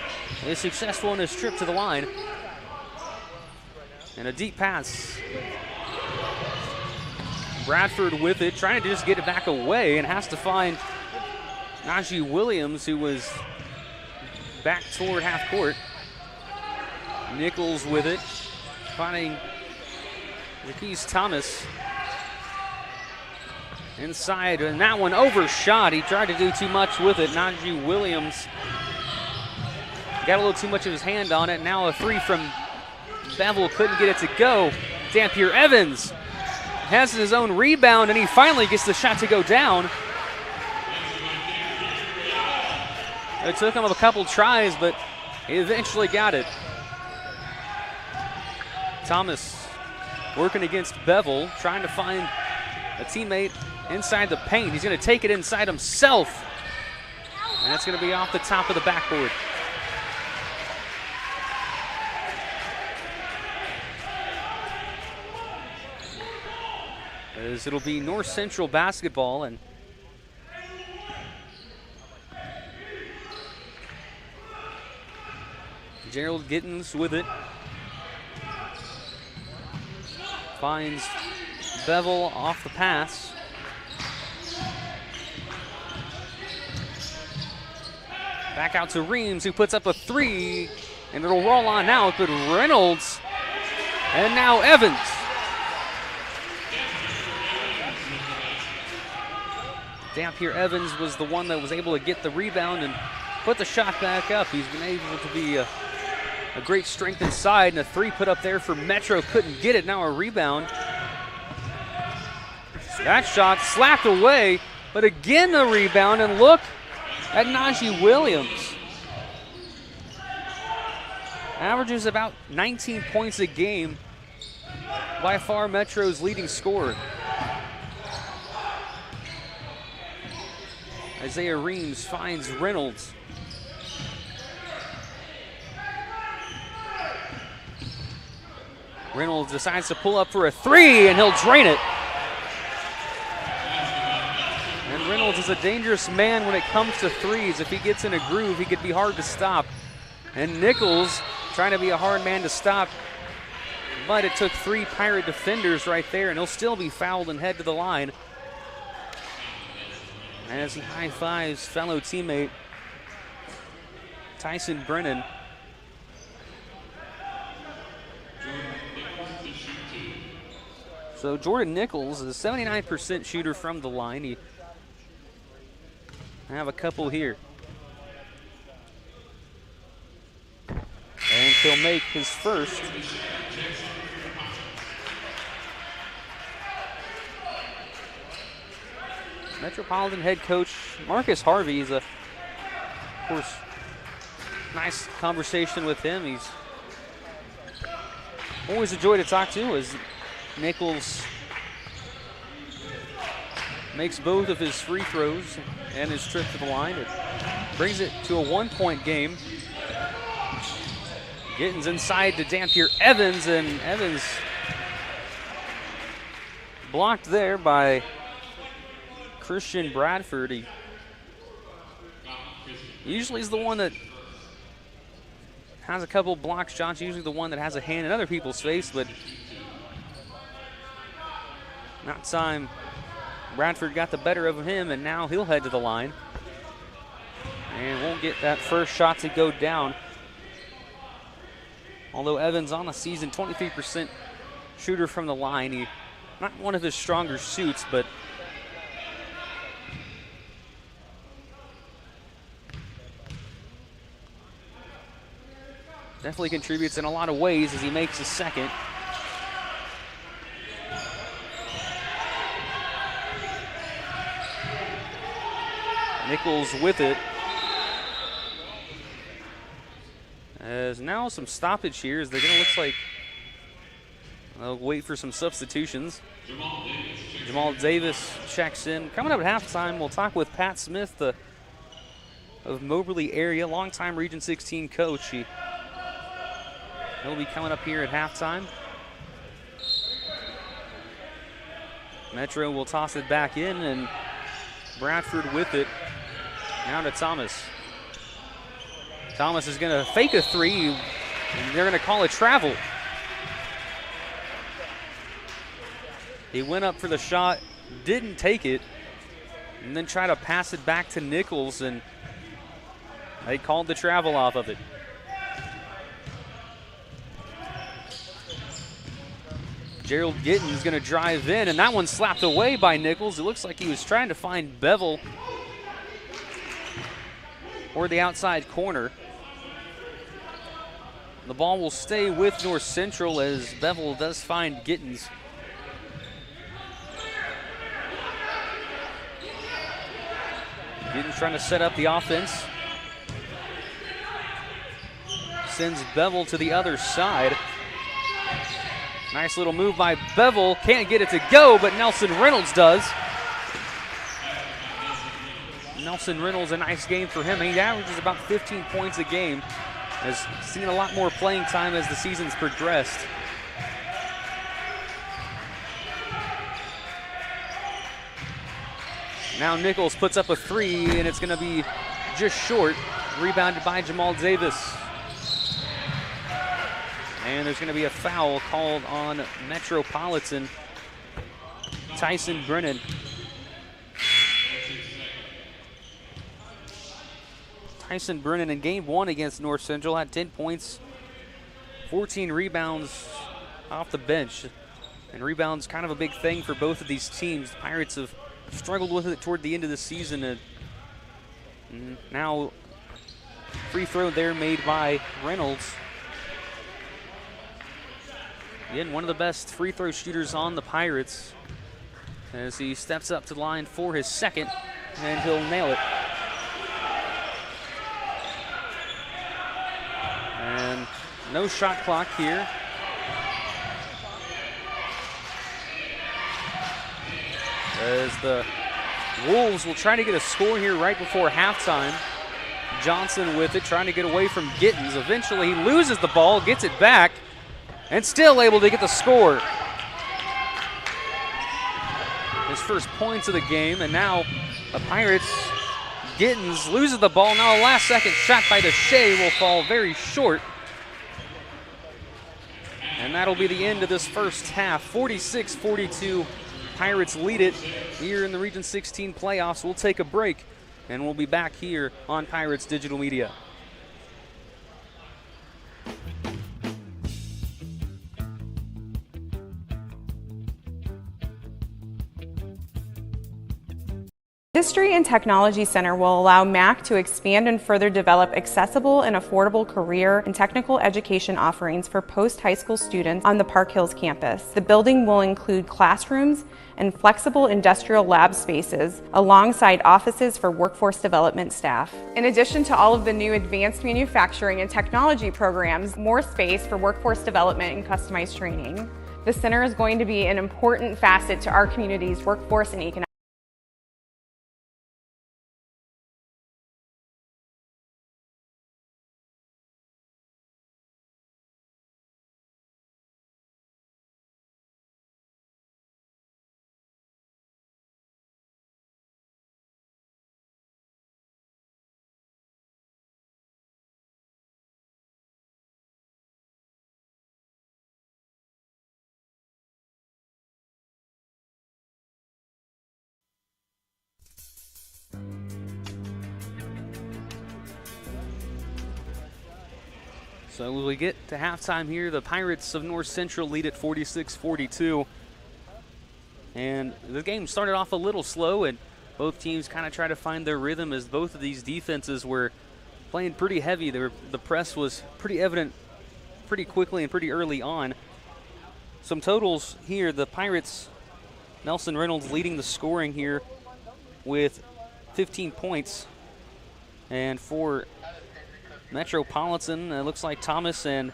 is successful in his trip to the line. And a deep pass. Bradford with it, trying to just get it back away, and has to find Najee Williams, who was back toward half court. Nichols with it, finding Jaquise Thomas inside, and that one overshot. He tried to do too much with it. Najee Williams got a little too much of his hand on it. Now a three from Bevel, couldn't get it to go. Dampier Evans has his own rebound, and he finally gets the shot to go down. It took him a couple tries, but he eventually got it. Thomas working against Bevel, trying to find a teammate inside the paint. He's going to take it inside himself, and that's going to be off the top of the backboard. As it'll be North Central basketball, and Gerald Gittens with it. Finds Bevel off the pass. Back out to Reams, who puts up a three, and it'll roll on out, but Reynolds, and now Evans. Dampier Evans was the one that was able to get the rebound and put the shot back up. He's been able to be a great strength inside, and a three put up there for Metro, couldn't get it. Now a rebound. That shot slapped away, but again the rebound, and look at Najee Williams. Averages about 19 points a game. By far Metro's leading scorer. Isaiah Reams finds Reynolds. Reynolds decides to pull up for a three, and he'll drain it. And Reynolds is a dangerous man when it comes to threes. If he gets in a groove, he could be hard to stop. And Nichols trying to be a hard man to stop, but it took three Pirate defenders right there, and he'll still be fouled and head to the line as he high-fives fellow teammate Tyson Brennan. So Jordan Nichols is a 79% shooter from the line. I have a couple here. And he'll make his first. Metropolitan head coach Marcus Harvey is of course, nice conversation with him. He's always a joy to talk to as Nichols makes both of his free throws and his trip to the line. It brings it to a 1-point game. Gittens inside to Dampier Evans, and Evans blocked there by Christian Bradford. He usually is the one that has a couple block shots, usually the one that has a hand in other people's face, but that time Bradford got the better of him, and now he'll head to the line and won't get that first shot to go down. Although Evans on the season, 23% shooter from the line. He not one of his stronger suits, but definitely contributes in a lot of ways as he makes his second. Nichols with it. As now some stoppage here as they're going to look like they'll wait for some substitutions. Jamal Davis checks in. Coming up at halftime, we'll talk with Pat Smith of Moberly area, longtime Region 16 coach. He'll be coming up here at halftime. Metro will toss it back in, and Bradford with it. Now to Thomas. Thomas is going to fake a three, and they're going to call it travel. He went up for the shot, didn't take it, and then tried to pass it back to Nichols, and they called the travel off of it. Gerald Gittens is going to drive in, and that one slapped away by Nichols. It looks like he was trying to find Bevel or the outside corner. The ball will stay with North Central as Bevel does find Gittens. Gittens trying to set up the offense. Sends Bevel to the other side. Nice little move by Bevel. Can't get it to go, but Nelson Reynolds does. Nelson Reynolds, a nice game for him. He averages about 15 points a game. Has seen a lot more playing time as the season's progressed. Now Nichols puts up a three, and it's going to be just short. Rebounded by Jamal Davis. And there's going to be a foul called on Metropolitan. Tyson Brennan. Tyson Brennan in game one against North Central had 10 points, 14 rebounds off the bench. And rebounds kind of a big thing for both of these teams. The Pirates have struggled with it toward the end of the season. And now free throw there made by Reynolds. Again, one of the best free throw shooters on the Pirates as he steps up to the line for his second, and he'll nail it. And no shot clock here. As the Wolves will try to get a score here right before halftime. Johnson with it, trying to get away from Gittens. Eventually he loses the ball, gets it back, and still able to get the score. His first points of the game, and now the Pirates, Gittens loses the ball. Now a last second shot by Deshay will fall very short. And that'll be the end of this first half. 46-42, Pirates lead it here in the Region 16 playoffs. We'll take a break, and we'll be back here on Pirates Digital Media. Industry and Technology Center will allow MAC to expand and further develop accessible and affordable career and technical education offerings for post-high school students on the Park Hills campus. The building will include classrooms and flexible industrial lab spaces alongside offices for workforce development staff. In addition to all of the new advanced manufacturing and technology programs, more space for workforce development and customized training. The center is going to be an important facet to our community's workforce and economic. So when we get to halftime here, the Pirates of North Central lead at 46-42. And the game started off a little slow, and both teams kind of try to find their rhythm as both of these defenses were playing pretty heavy. The press was pretty evident pretty quickly and pretty early on. Some totals here, the Pirates, Nelson Reynolds leading the scoring here with 15 points. And for Metropolitan, it looks like Thomas and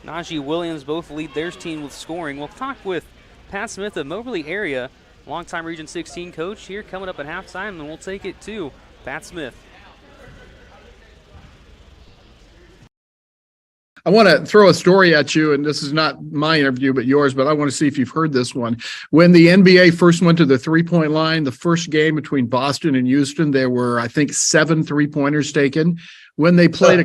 Najee Williams both lead their team with scoring. We'll talk with Pat Smith of Moberly area, longtime Region 16 coach, here coming up at halftime, and we'll take it to Pat Smith. I want to throw a story at you, and this is not my interview, but yours, but I want to see if you've heard this one. When the NBA first went to the three-point line, the first game between Boston and Houston, there were, I think, 7 3-pointers taken. When they played a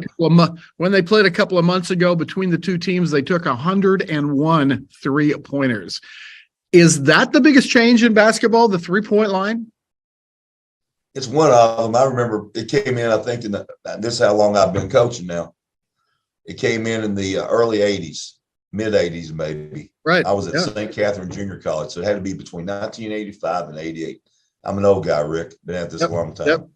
couple of months ago between the two teams, they took 101 3-pointers. Is that the biggest change in basketball, the three-point line? It's one of them. I remember it came in, I think, this is how long I've been coaching now. It came in the early 80s, mid 80s maybe. Right. I was at St. Catherine Junior College, so it had to be between 1985 and 88. I'm an old guy, Rick. Been at this a long time. Yep.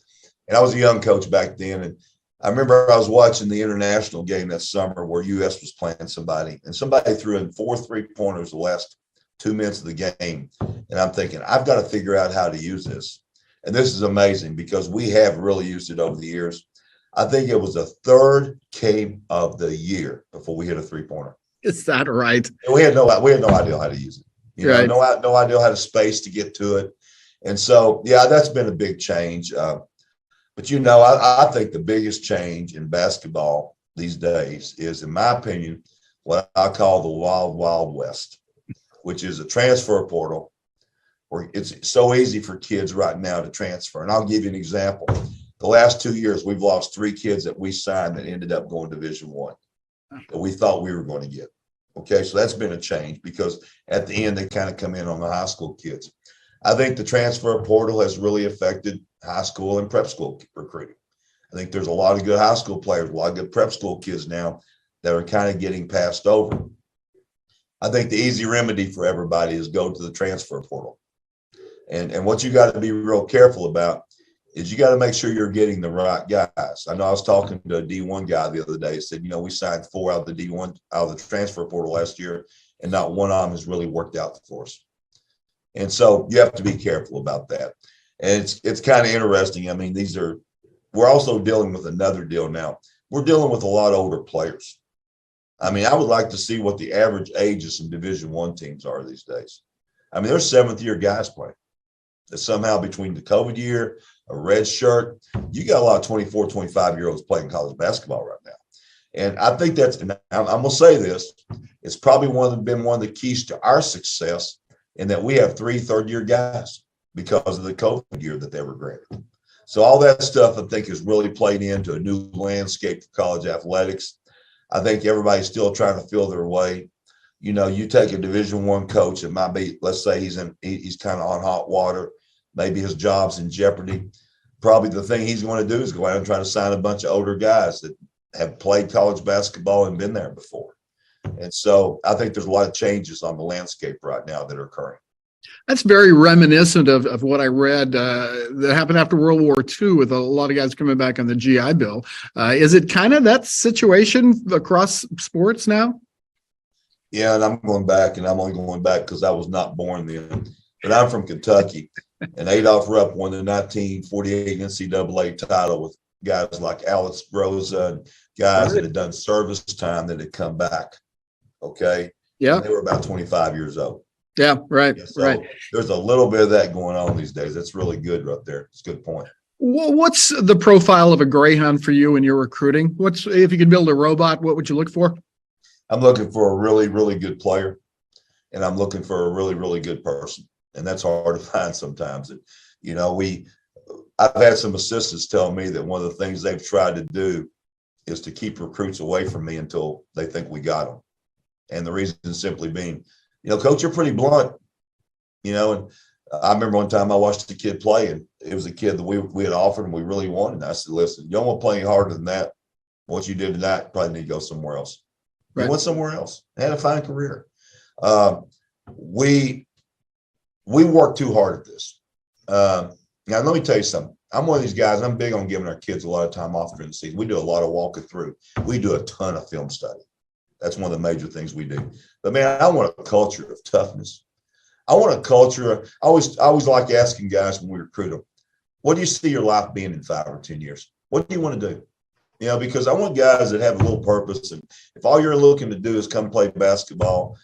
And I was a young coach back then. And I remember I was watching the international game that summer where U.S. was playing somebody, and somebody threw in 4 3-pointers the last 2 minutes of the game. And I'm thinking, I've got to figure out how to use this. And this is amazing because we have really used it over the years. I think it was the 3rd game of the year before we hit a 3-pointer. Is that right? And we had no idea how to use it. You right. know, no idea how to space to get to it. And so, yeah, that's been a big change. But, you know, I think the biggest change in basketball these days is, in my opinion, what I call the wild, wild west, which is a transfer portal where it's so easy for kids right now to transfer. And I'll give you an example. The last 2 years, we've lost 3 kids that we signed that ended up going to Division I that we thought we were going to get. Okay, so that's been a change because at the end, they kind of come in on the high school kids. I think the transfer portal has really affected high school and prep school recruiting. I think there's a lot of good high school players, a lot of good prep school kids now that are kind of getting passed over. I think the easy remedy for everybody is go to the transfer portal. And what you got to be real careful about is you got to make sure you're getting the right guys. I know I was talking to a D1 guy the other day. He said, you know, we signed 4 out of the D1 out of the transfer portal last year, and not one of them has really worked out for us. And so you have to be careful about that. And it's kind of interesting. I mean, we're also dealing with another deal now. We're dealing with a lot of older players. I mean, I would like to see what the average age of some Division I teams are these days. I mean, there's 7th-year guys playing. That somehow between the COVID year, a red shirt, you got a lot of 24, 25-year-olds playing college basketball right now. And I think and I'm going to say this, it's probably been one of the keys to our success in that we have 3 third-year guys because of the COVID year that they were granted. So all that stuff, I think, has really played into a new landscape for college athletics. I think everybody's still trying to feel their way. You know, you take a Division I coach, it might be, let's say he's kind of on hot water. Maybe his job's in jeopardy. Probably the thing he's going to do is go out and try to sign a bunch of older guys that have played college basketball and been there before. And so I think there's a lot of changes on the landscape right now that are occurring. That's very reminiscent of what I read that happened after World War II with a lot of guys coming back on the GI Bill. Is it kind of that situation across sports now? Yeah, and I'm going back, and I'm only going back because I was not born then. But I'm from Kentucky, and Adolph Rupp won the 1948 NCAA title with guys like Alex Rosa and guys that had done service time that had come back. Okay? Yeah. And they were about 25 years old. Yeah, right, So right. There's a little bit of that going on these days. That's really good right there. It's a good point. Well, what's the profile of a greyhound for you in your recruiting? If you could build a robot, what would you look for? I'm looking for a really, really good player, and I'm looking for a really, really good person. And that's hard to find sometimes. And, you know, I've had some assistants tell me that one of the things they've tried to do is to keep recruits away from me until they think we got them. And the reason simply being, you know, coach, you're pretty blunt, you know, and I remember one time I watched a kid play, and it was a kid that we had offered and we really wanted. And I said, listen, you don't want to play any harder than that. What you did tonight, you probably need to go somewhere else. Right. He went somewhere else. He had a fine career. We work too hard at this. Now, let me tell you something. I'm one of these guys, I'm big on giving our kids a lot of time off during the season. We do a lot of walking through. We do a ton of film study. That's one of the major things we do. But, man, I want a culture of toughness. I want a culture. I always like asking guys when we recruit them, what do you see your life being in 5 or 10 years? What do you want to do? You know, because I want guys that have a little purpose. And if all you're looking to do is come play basketball,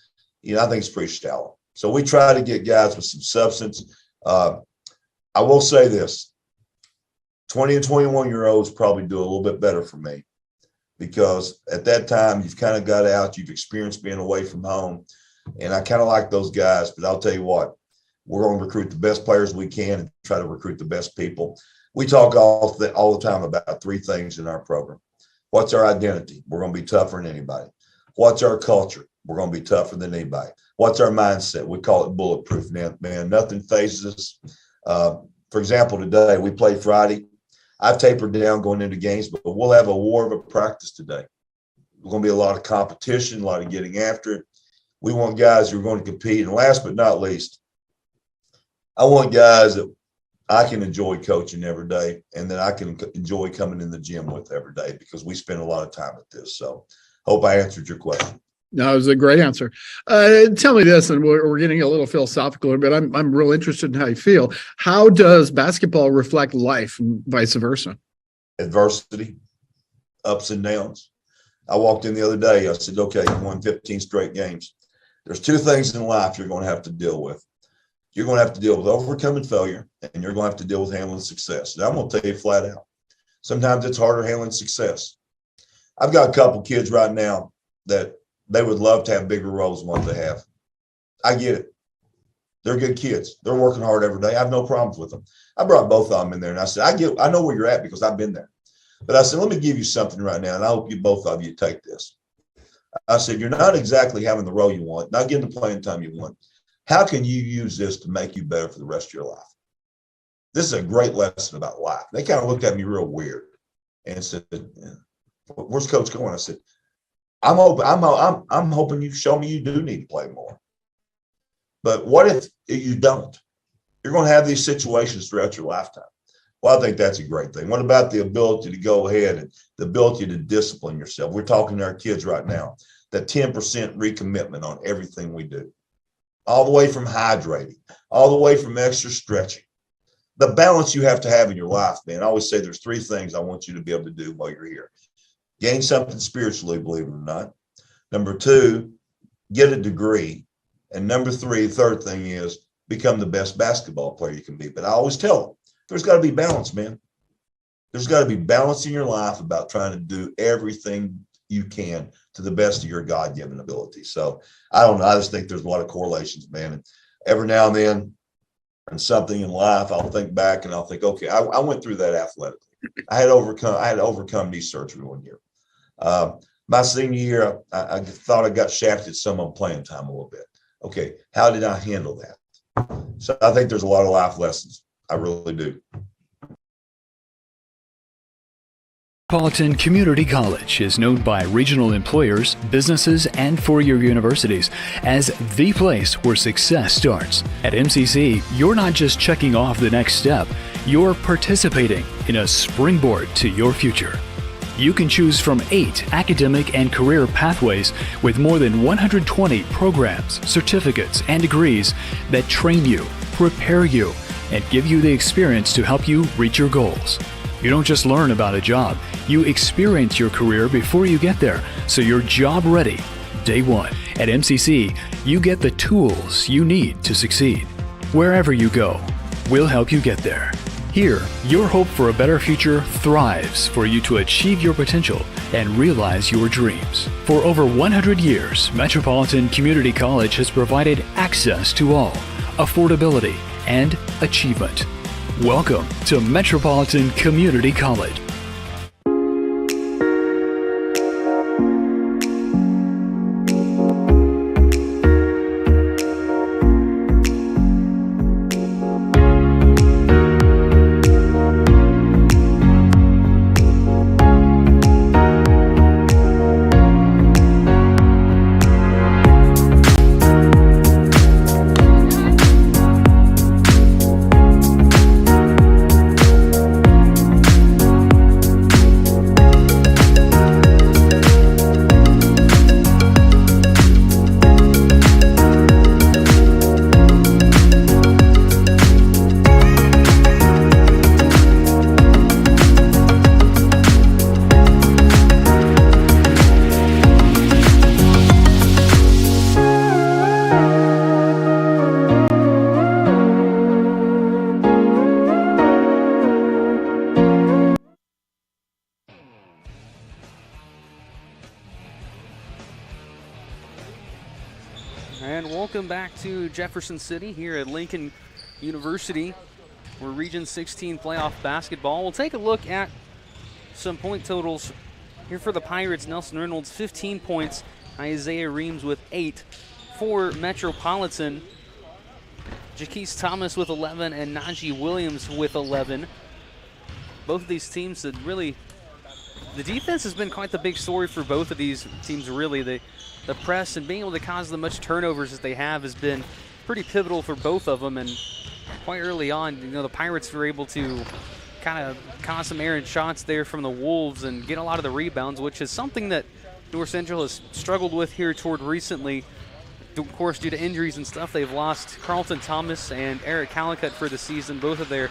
you know, I think it's pretty shallow. So we try to get guys with some substance. I will say this, 20 and 21-year-olds probably do a little bit better for me, because at that time you've kind of got out, you've experienced being away from home. And I kind of like those guys, but I'll tell you what, we're going to recruit the best players we can and try to recruit the best people. We talk all the time about 3 things in our program. What's our identity? We're going to be tougher than anybody. What's our culture? We're going to be tougher than anybody. What's our mindset? We call it bulletproof. Man, nothing phases us. For example, today we play Friday. I've tapered down going into games, but we'll have a war of a practice today. There's going to be a lot of competition, a lot of getting after it. We want guys who are going to compete. And last but not least, I want guys that I can enjoy coaching every day and that I can enjoy coming in the gym with every day, because we spend a lot of time at this. So hope I answered your question. No, it was a great answer. Tell me this, and we're getting a little philosophical, but I'm real interested in how you feel. How does basketball reflect life and vice versa? Adversity, ups and downs. I walked in the other day. I said, okay, you won 15 straight games. There's 2 things in life you're going to have to deal with. You're going to have to deal with overcoming failure, and you're going to have to deal with handling success. And I'm going to tell you flat out, sometimes it's harder handling success. I've got a couple kids right now that they would love to have bigger roles than what they have. I get it. They're good kids. They're working hard every day. I have no problems with them. I brought both of them in there, and I said, I know where you're at because I've been there. But I said, let me give you something right now, and I hope you both of you take this. I said, you're not exactly having the role you want, not getting the playing time you want. How can you use this to make you better for the rest of your life? This is a great lesson about life. They kind of looked at me real weird and said, where's Coach going? I said, I'm hoping you show me you do need to play more. But what if you don't? You're going to have these situations throughout your lifetime. Well, I think that's a great thing. What about the ability to go ahead and the ability to discipline yourself? We're talking to our kids right now, that 10% recommitment on everything we do, all the way from hydrating, all the way from extra stretching. The balance you have to have in your life, man. I always say there's 3 things I want you to be able to do while you're here. Gain something spiritually, believe it or not. Number 2, get a degree. And number 3, third thing is become the best basketball player you can be. But I always tell them, there's got to be balance, man. There's got to be balance in your life about trying to do everything you can to the best of your God-given ability. So I don't know. I just think there's a lot of correlations, man. And every now and then, and something in life, I'll think back and I'll think, okay, I went through that athletically. I had to overcome knee surgery one year. My senior year, I thought I got shafted some on playing time a little bit. Okay, how did I handle that? So I think there's a lot of life lessons. I really do. Metropolitan Community College is known by regional employers, businesses, and four-year universities as the place where success starts. At MCC, you're not just checking off the next step, you're participating in a springboard to your future. You can choose from 8 academic and career pathways with more than 120 programs, certificates, and degrees that train you, prepare you, and give you the experience to help you reach your goals. You don't just learn about a job, you experience your career before you get there, so you're job ready day one. At MCC, you get the tools you need to succeed. Wherever you go, we'll help you get there. Here, your hope for a better future thrives for you to achieve your potential and realize your dreams. For over 100 years, Metropolitan Community College has provided access to all, affordability, and achievement. Welcome to Metropolitan Community College. welcome back to Jefferson City here at Lincoln University for Region 16 playoff basketball. We'll take a look at some point totals here for the Pirates. Nelson Reynolds, 15 points. Isaiah Reams with 8. For Metropolitan, Jaquise Thomas with 11 and Najee Williams with 11. Both of these teams that really, the defense has been quite the big story for both of these teams, really. The press and being able to cause the much turnovers that they have has been pretty pivotal for both of them. And quite early on, the Pirates were able to kind of cause some errant shots there from the Wolves and get a lot of the rebounds, which is something that North Central has struggled with here toward recently. Of course, due to injuries and stuff, they've lost Carlton Thomas and Eric Calicut for the season. Both of their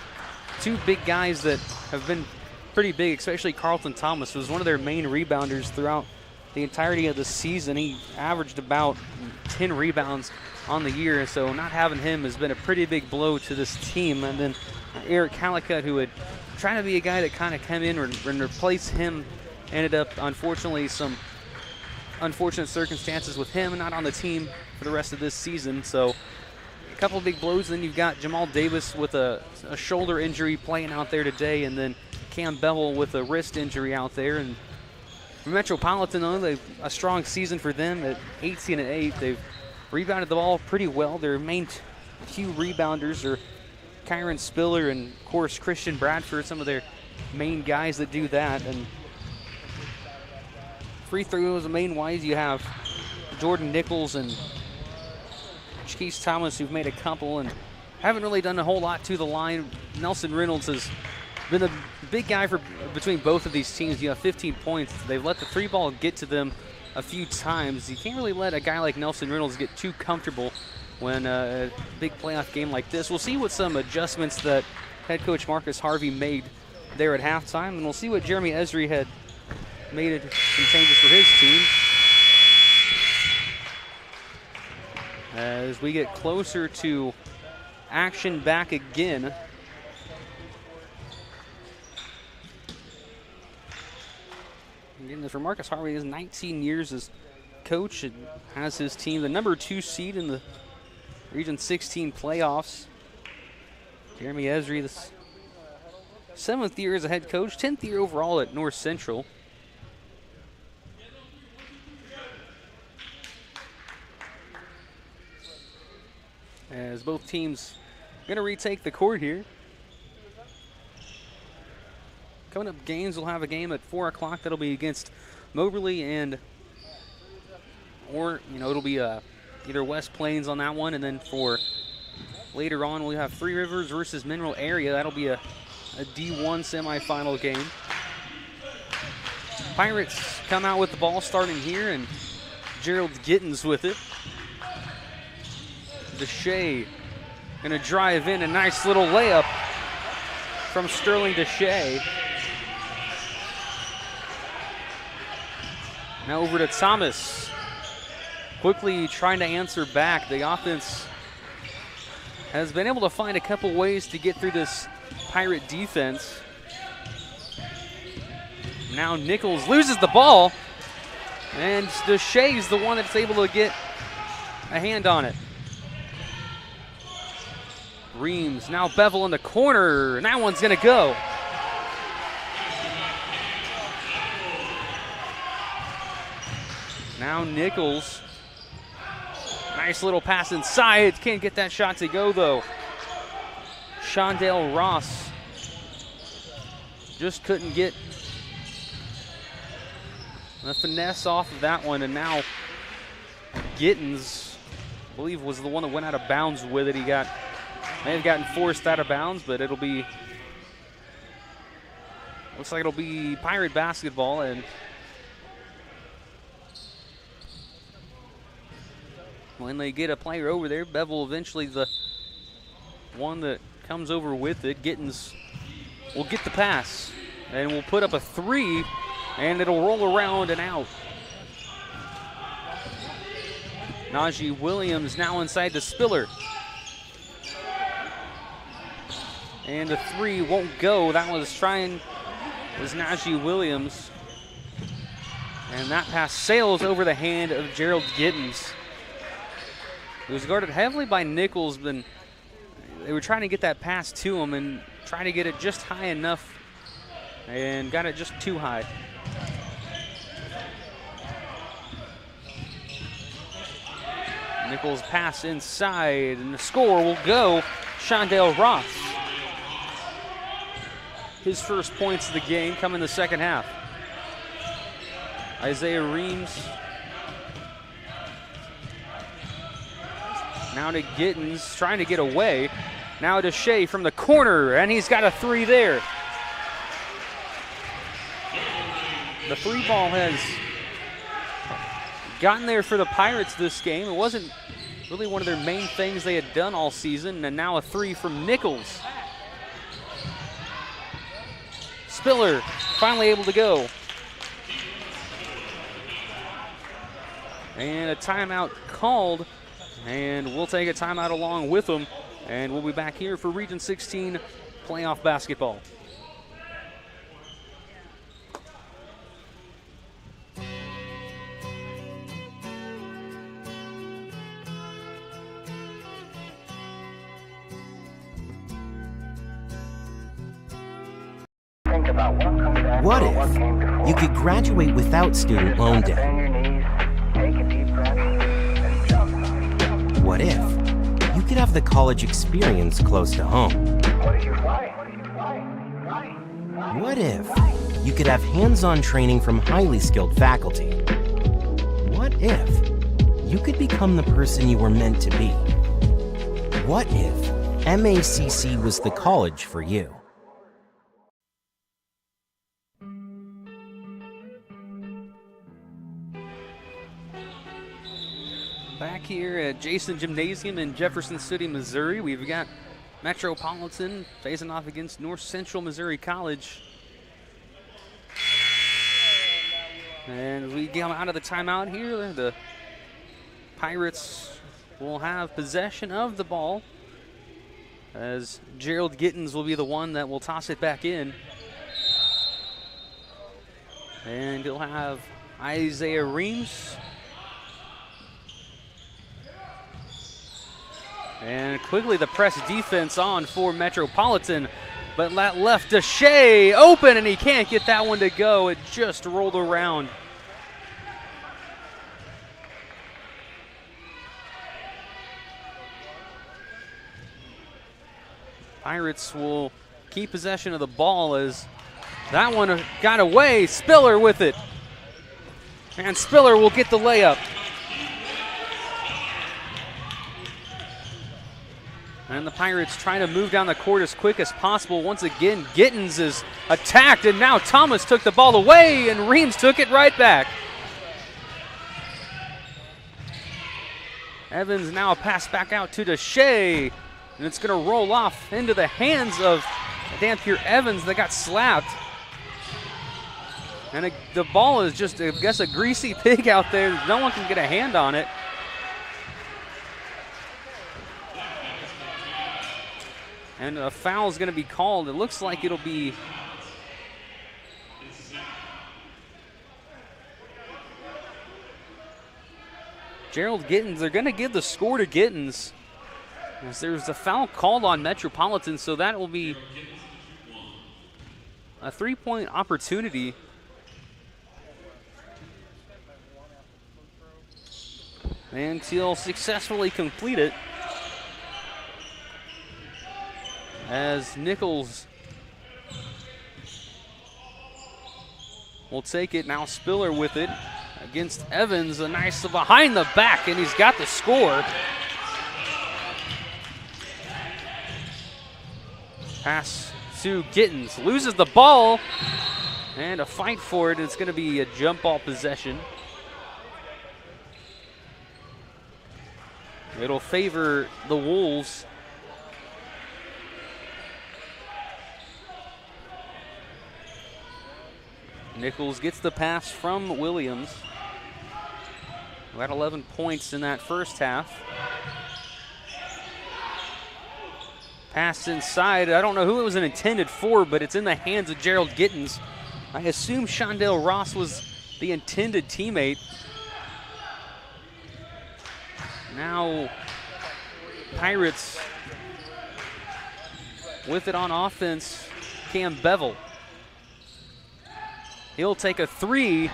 two big guys that have been pretty big, especially Carlton Thomas, was one of their main rebounders throughout the entirety of the season. He averaged about 10 rebounds on the year, so not having him has been a pretty big blow to this team. And then Eric Calicut, who had tried to be a guy that kind of came in and replace him, ended up, unfortunately, some unfortunate circumstances with him not on the team for the rest of this season. So a couple of big blows. Then you've got Jamal Davis with a shoulder injury playing out there today, and then Cam Bevel with a wrist injury out there. And for Metropolitan, though, a strong season for them at 18-8. They've rebounded the ball pretty well. Their main few rebounders are Kyron Spiller and, of course, Christian Bradford, some of their main guys that do that. And free throws, main-wise, you have Jordan Nichols and Jaquise Thomas, who've made a couple and haven't really done a whole lot to the line. Nelson Reynolds has been a big guy for between both of these teams. You have 15 points. They've let the three ball get to them a few times. You can't really let a guy like Nelson Reynolds get too comfortable when a big playoff game like this. We'll see what some adjustments that head coach Marcus Harvey made there at halftime, and we'll see what Jeremy Esri had made some changes for his team. As we get closer to action back again. Again, for Marcus Harvey, he has 19 years as coach and has his team the number 2 seed in the Region 16 playoffs. Jeremy Esri, the 7th year as a head coach, 10th year overall at North Central. As both teams going to retake the court here. Coming up games, we'll have a game at 4 o'clock. That'll be against Moberly it'll be either West Plains on that one. And then for later on, we'll have Three Rivers versus Mineral Area. That'll be a D1 semifinal game. Pirates come out with the ball starting here, and Gerald Gittens with it. Deshay going to drive in, a nice little layup from Sterling Deshay. Now over to Thomas. Quickly trying to answer back. The offense has been able to find a couple ways to get through this Pirate defense. Now Nichols loses the ball, and Deshay's the one that's able to get a hand on it. Reams, now Bevel in the corner, and that one's going to go. Now Nichols. Nice little pass inside. Can't get that shot to go, though. Shondale Ross just couldn't get the finesse off of that one, and now Gittens, I believe, was the one that went out of bounds with it. He may have gotten forced out of bounds, but looks like it'll be Pirate basketball. And when they get a player over there, Bevel eventually the one that comes over with it. Gittens will get the pass and will put up a 3, and it'll roll around and out. Najee Williams now inside the Spiller. And the 3 won't go. That was Najee Williams. And that pass sails over the hand of Gerald Gittens. He was guarded heavily by Nichols, but they were trying to get that pass to him and trying to get it just high enough, and got it just too high. Nichols pass inside, and the score will go Shondale Ross. His first points of the game come in the second half. Isaiah Reams. Now to Gittens, trying to get away. Now to Shea from the corner, and he's got a three there. The free ball has gotten there for the Pirates this game. It wasn't really one of their main things they had done all season, and now a three from Nichols. Spiller finally able to go. And a timeout called, and we'll take a timeout along with them, and we'll be back here for Region 16 playoff basketball. What if you could graduate without student loan debt? What if you could have the college experience close to home? What if you could have hands-on training from highly skilled faculty? What if you could become the person you were meant to be? What if MACC was the college for you? Back here at Jason Gymnasium in Jefferson City, Missouri, we've got Metropolitan facing off against North Central Missouri College. And as we come out of the timeout here, the Pirates will have possession of the ball, as Gerald Gittens will be the one that will toss it back in. And he'll have Isaiah Reams. And quickly the press defense on for Metropolitan, but that left to Shea open, and he can't get that one to go. It just rolled around. Pirates will keep possession of the ball as that one got away. Spiller with it. And Spiller will get the layup. And the Pirates trying to move down the court as quick as possible. Once again, Gittens is attacked, and now Thomas took the ball away, and Reams took it right back. Evans now a pass back out to Deshae, and it's going to roll off into the hands of Dampier Evans that got slapped. And the ball is just, I guess, a greasy pig out there. No one can get a hand on it. And a foul is going to be called. It looks like it'll be Gerald Gittens. They're going to give the score to Gittens, as there's a foul called on Metropolitan, so that will be a three-point opportunity. And he'll successfully complete it, as Nichols will take it. Now Spiller with it against Evans. A nice behind the back, and he's got the score. Pass to Gittens. Loses the ball, and a fight for it. It's going to be a jump ball possession. It'll favor the Wolves. Nichols gets the pass from Williams, who had 11 points in that first half. Pass inside. I don't know who it was intended for, but it's in the hands of Gerald Gittens. I assume Shondale Ross was the intended teammate. Now Pirates with it on offense, Cam Bevel. He'll take a three,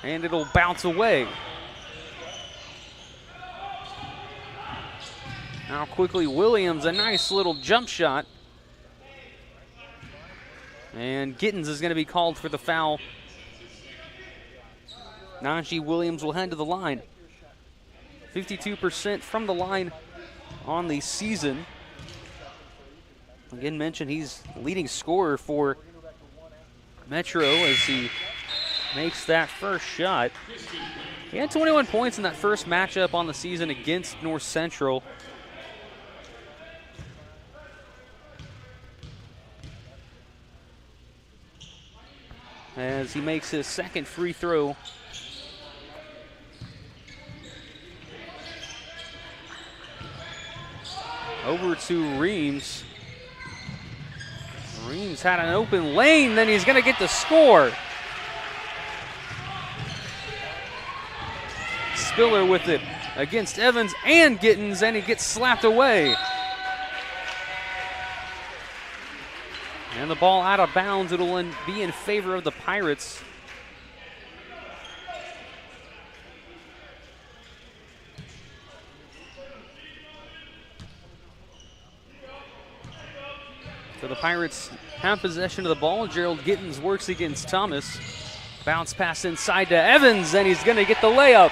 and it'll bounce away. Now quickly Williams, a nice little jump shot. And Gittens is going to be called for the foul. Najee Williams will head to the line. 52% from the line on the season. Again, mentioned he's leading scorer for Metro as he makes that first shot. He had 21 points in that first matchup on the season against North Central. As he makes his second free throw. Over to Reams. Reams had an open lane, then he's going to get the score. Spiller with it against Evans and Gittens, and he gets slapped away. And the ball out of bounds. It'll be in favor of the Pirates. So the Pirates have possession of the ball. Gerald Gittens works against Thomas. Bounce pass inside to Evans, and he's going to get the layup.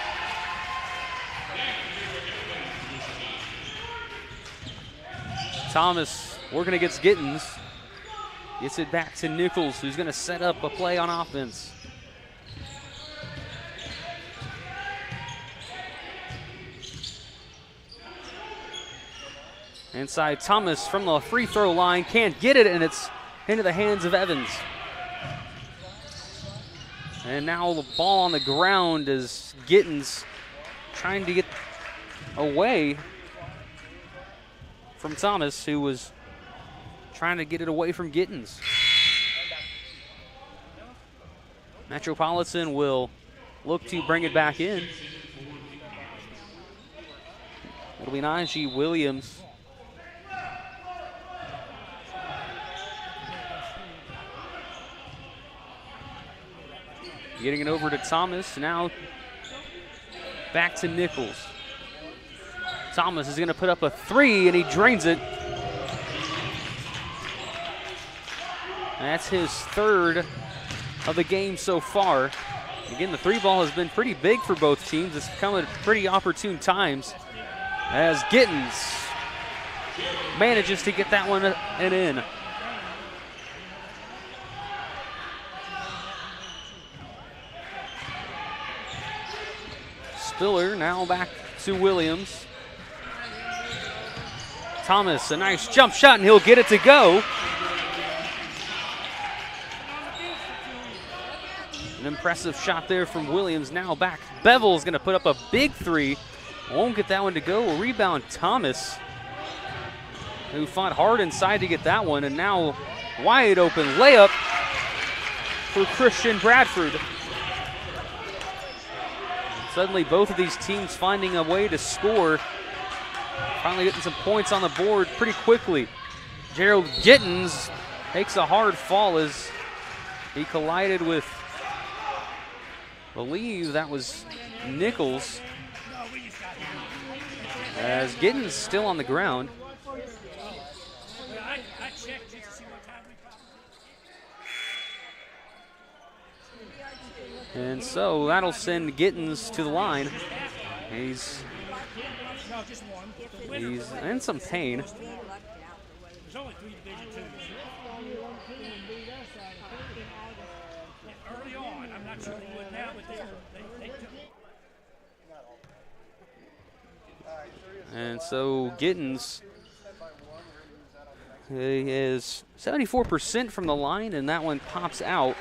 Thomas working against Gittens. Gets it back to Nichols, who's going to set up a play on offense. Inside Thomas from the free throw line, can't get it, and it's into the hands of Evans. And now the ball on the ground as Gittens trying to get away from Thomas, who was trying to get it away from Gittens. Metropolitan will look to bring it back in. It'll be Najee Williams. Getting it over to Thomas. Now back to Nichols. Thomas is going to put up a three, and he drains it. That's his third of the game so far. Again, the three ball has been pretty big for both teams. It's come at pretty opportune times as Gittens manages to get that one and in. Spiller now back to Williams. Thomas, a nice jump shot, and he'll get it to go. An impressive shot there from Williams. Now back. Bevel's going to put up a big three. Won't get that one to go. A rebound, Thomas, who fought hard inside to get that one, and now wide open layup for Christian Bradford. Suddenly both of these teams finding a way to score. Finally getting some points on the board pretty quickly. Gerald Gittens takes a hard fall as he collided with, I believe that was Nichols. As Gittens still on the ground. And so that'll send Gittens to the line. He's in some pain. And so Gittens is 74% from the line, and that one pops out.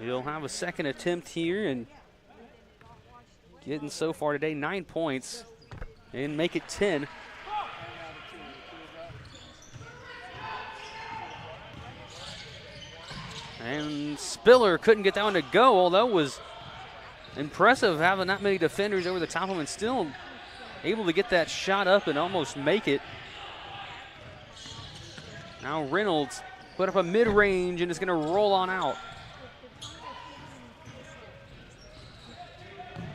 He'll have a second attempt here, and Gittens so far today 9 points and make it 10. And Spiller couldn't get that one to go, although was Impressive having that many defenders over the top of him and still able to get that shot up and almost make it. Now Reynolds put up a mid-range and is going to roll on out.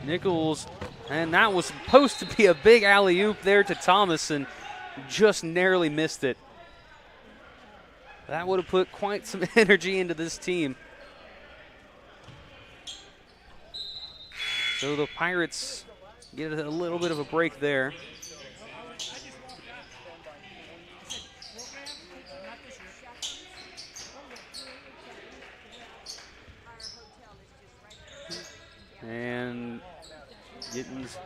Nichols, and that was supposed to be a big alley-oop there to Thomas and just narrowly missed it. That would have put quite some energy into this team. So the Pirates get a little bit of a break there. And Gittens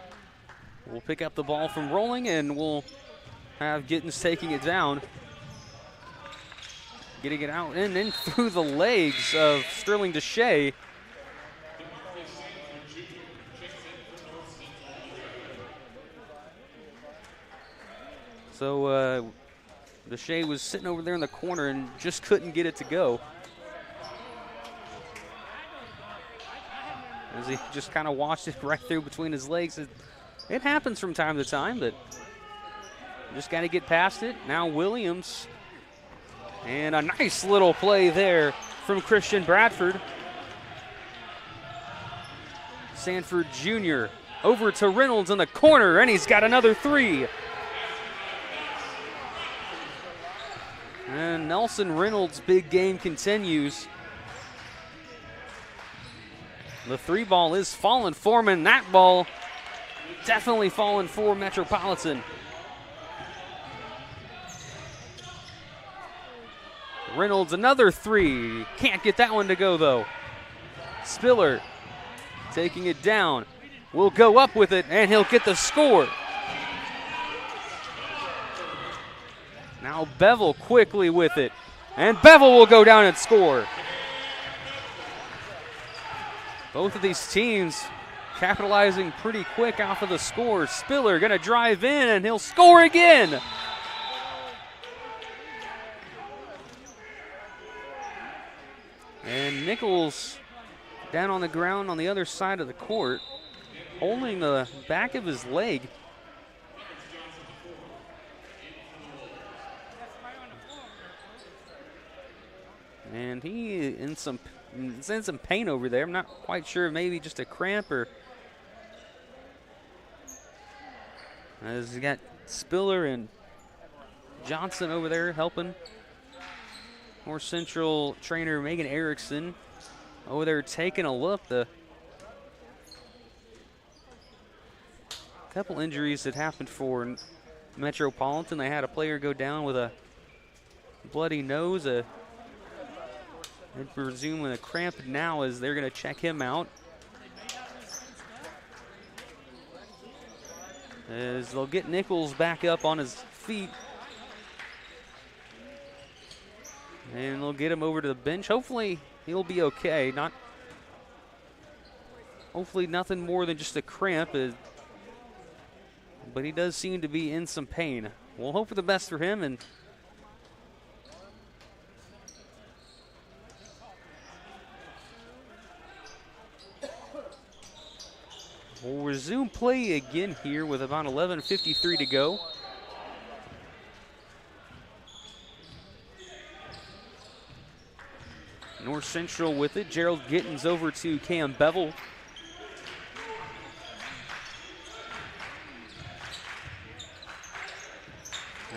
will pick up the ball from rolling, and we'll have Gittens taking it down. Getting it out and in through the legs of Sterling Deshay. So Deshay was sitting over there in the corner and just couldn't get it to go. As he just kind of watched it right through between his legs. It happens from time to time, but just got to get past it. Now Williams, and a nice little play there from Christian Bradford. Sanford Jr. over to Reynolds in the corner, and he's got another three. And Nelson Reynolds' big game continues. The three ball is falling for him, and that ball definitely falling for Metropolitan. Reynolds, another three. Can't get that one to go, though. Spiller taking it down. Will go up with it, and he'll get the score. Now Bevel quickly with it, and Bevel will go down and score. Both of these teams capitalizing pretty quick off of the score. Spiller going to drive in, and he'll score again. And Nichols down on the ground on the other side of the court, holding the back of his leg. And he in some pain over there. I'm not quite sure, maybe just a cramp or. As he got Spiller and Johnson over there helping. North Central trainer Megan Erickson over there taking a look. The couple injuries that happened for Metropolitan. They had a player go down with a bloody nose, I presume with a cramp now, as they're going to check him out. As they'll get Nichols back up on his feet. And they'll get him over to the bench. Hopefully he'll be okay. Hopefully nothing more than just a cramp. But he does seem to be in some pain. We'll hope for the best for him. And we'll resume play again here with about 11:53 to go. North Central with it. Gerald Gittens over to Cam Bevel.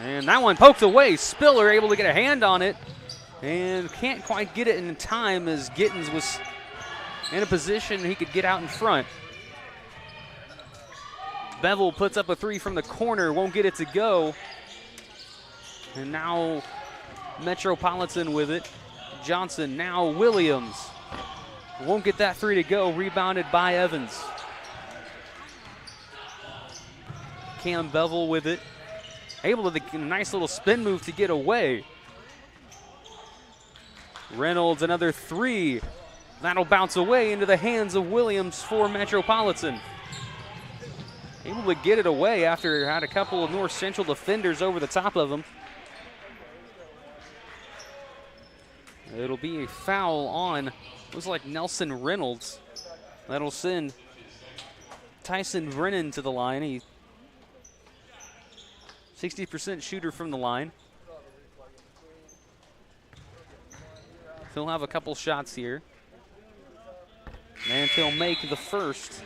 And that one poked away. Spiller able to get a hand on it and can't quite get it in time, as Gittens was in a position he could get out in front. Bevel puts up a three from the corner, won't get it to go. And now Metropolitan with it. Johnson, now Williams. Won't get that three to go, rebounded by Evans. Cam Bevel with it. Able to get a nice little spin move to get away. Reynolds, another three. That'll bounce away into the hands of Williams for Metropolitan. Able to get it away after had a couple of North Central defenders over the top of him. It'll be a foul on, looks like Nelson Reynolds. That'll send Tyson Brennan to the line. He's 60% shooter from the line. He'll have a couple shots here. And he'll make the first.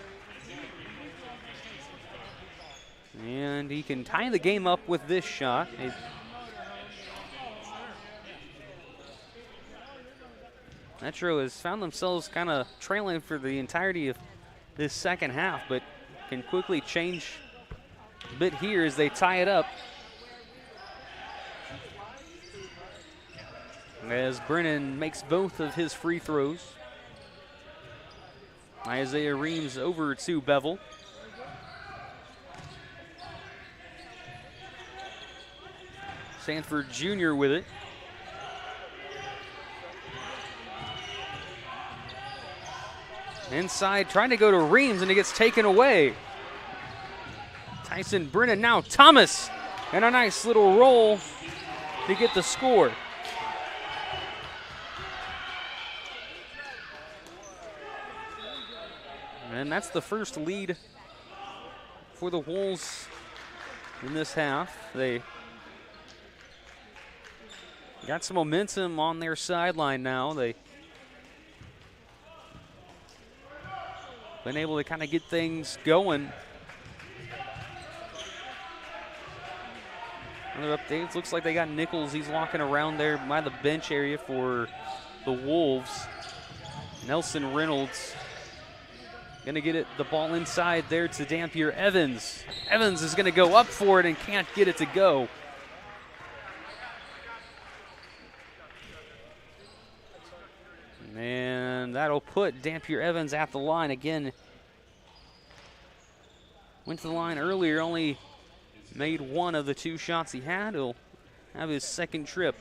And he can tie the game up with this shot. Metro has found themselves kind of trailing for the entirety of this second half, but can quickly change a bit here as they tie it up. As Brennan makes both of his free throws. Isaiah Reams over to Bevel. Sanford Jr. with it. Inside, trying to go to Reams, and it gets taken away. Tyson Brennan, now Thomas, and a nice little roll to get the score. And that's the first lead for the Wolves in this half. They got some momentum on their sideline now. They've been able to kind of get things going. Other updates, looks like they got Nichols. He's walking around there by the bench area for the Wolves. Nelson Reynolds gonna get it, the ball inside there to Dampier Evans. Evans is gonna go up for it and can't get it to go. And that'll put Dampier Evans at the line again. Went to the line earlier, only made one of the two shots he had. He'll have his second trip.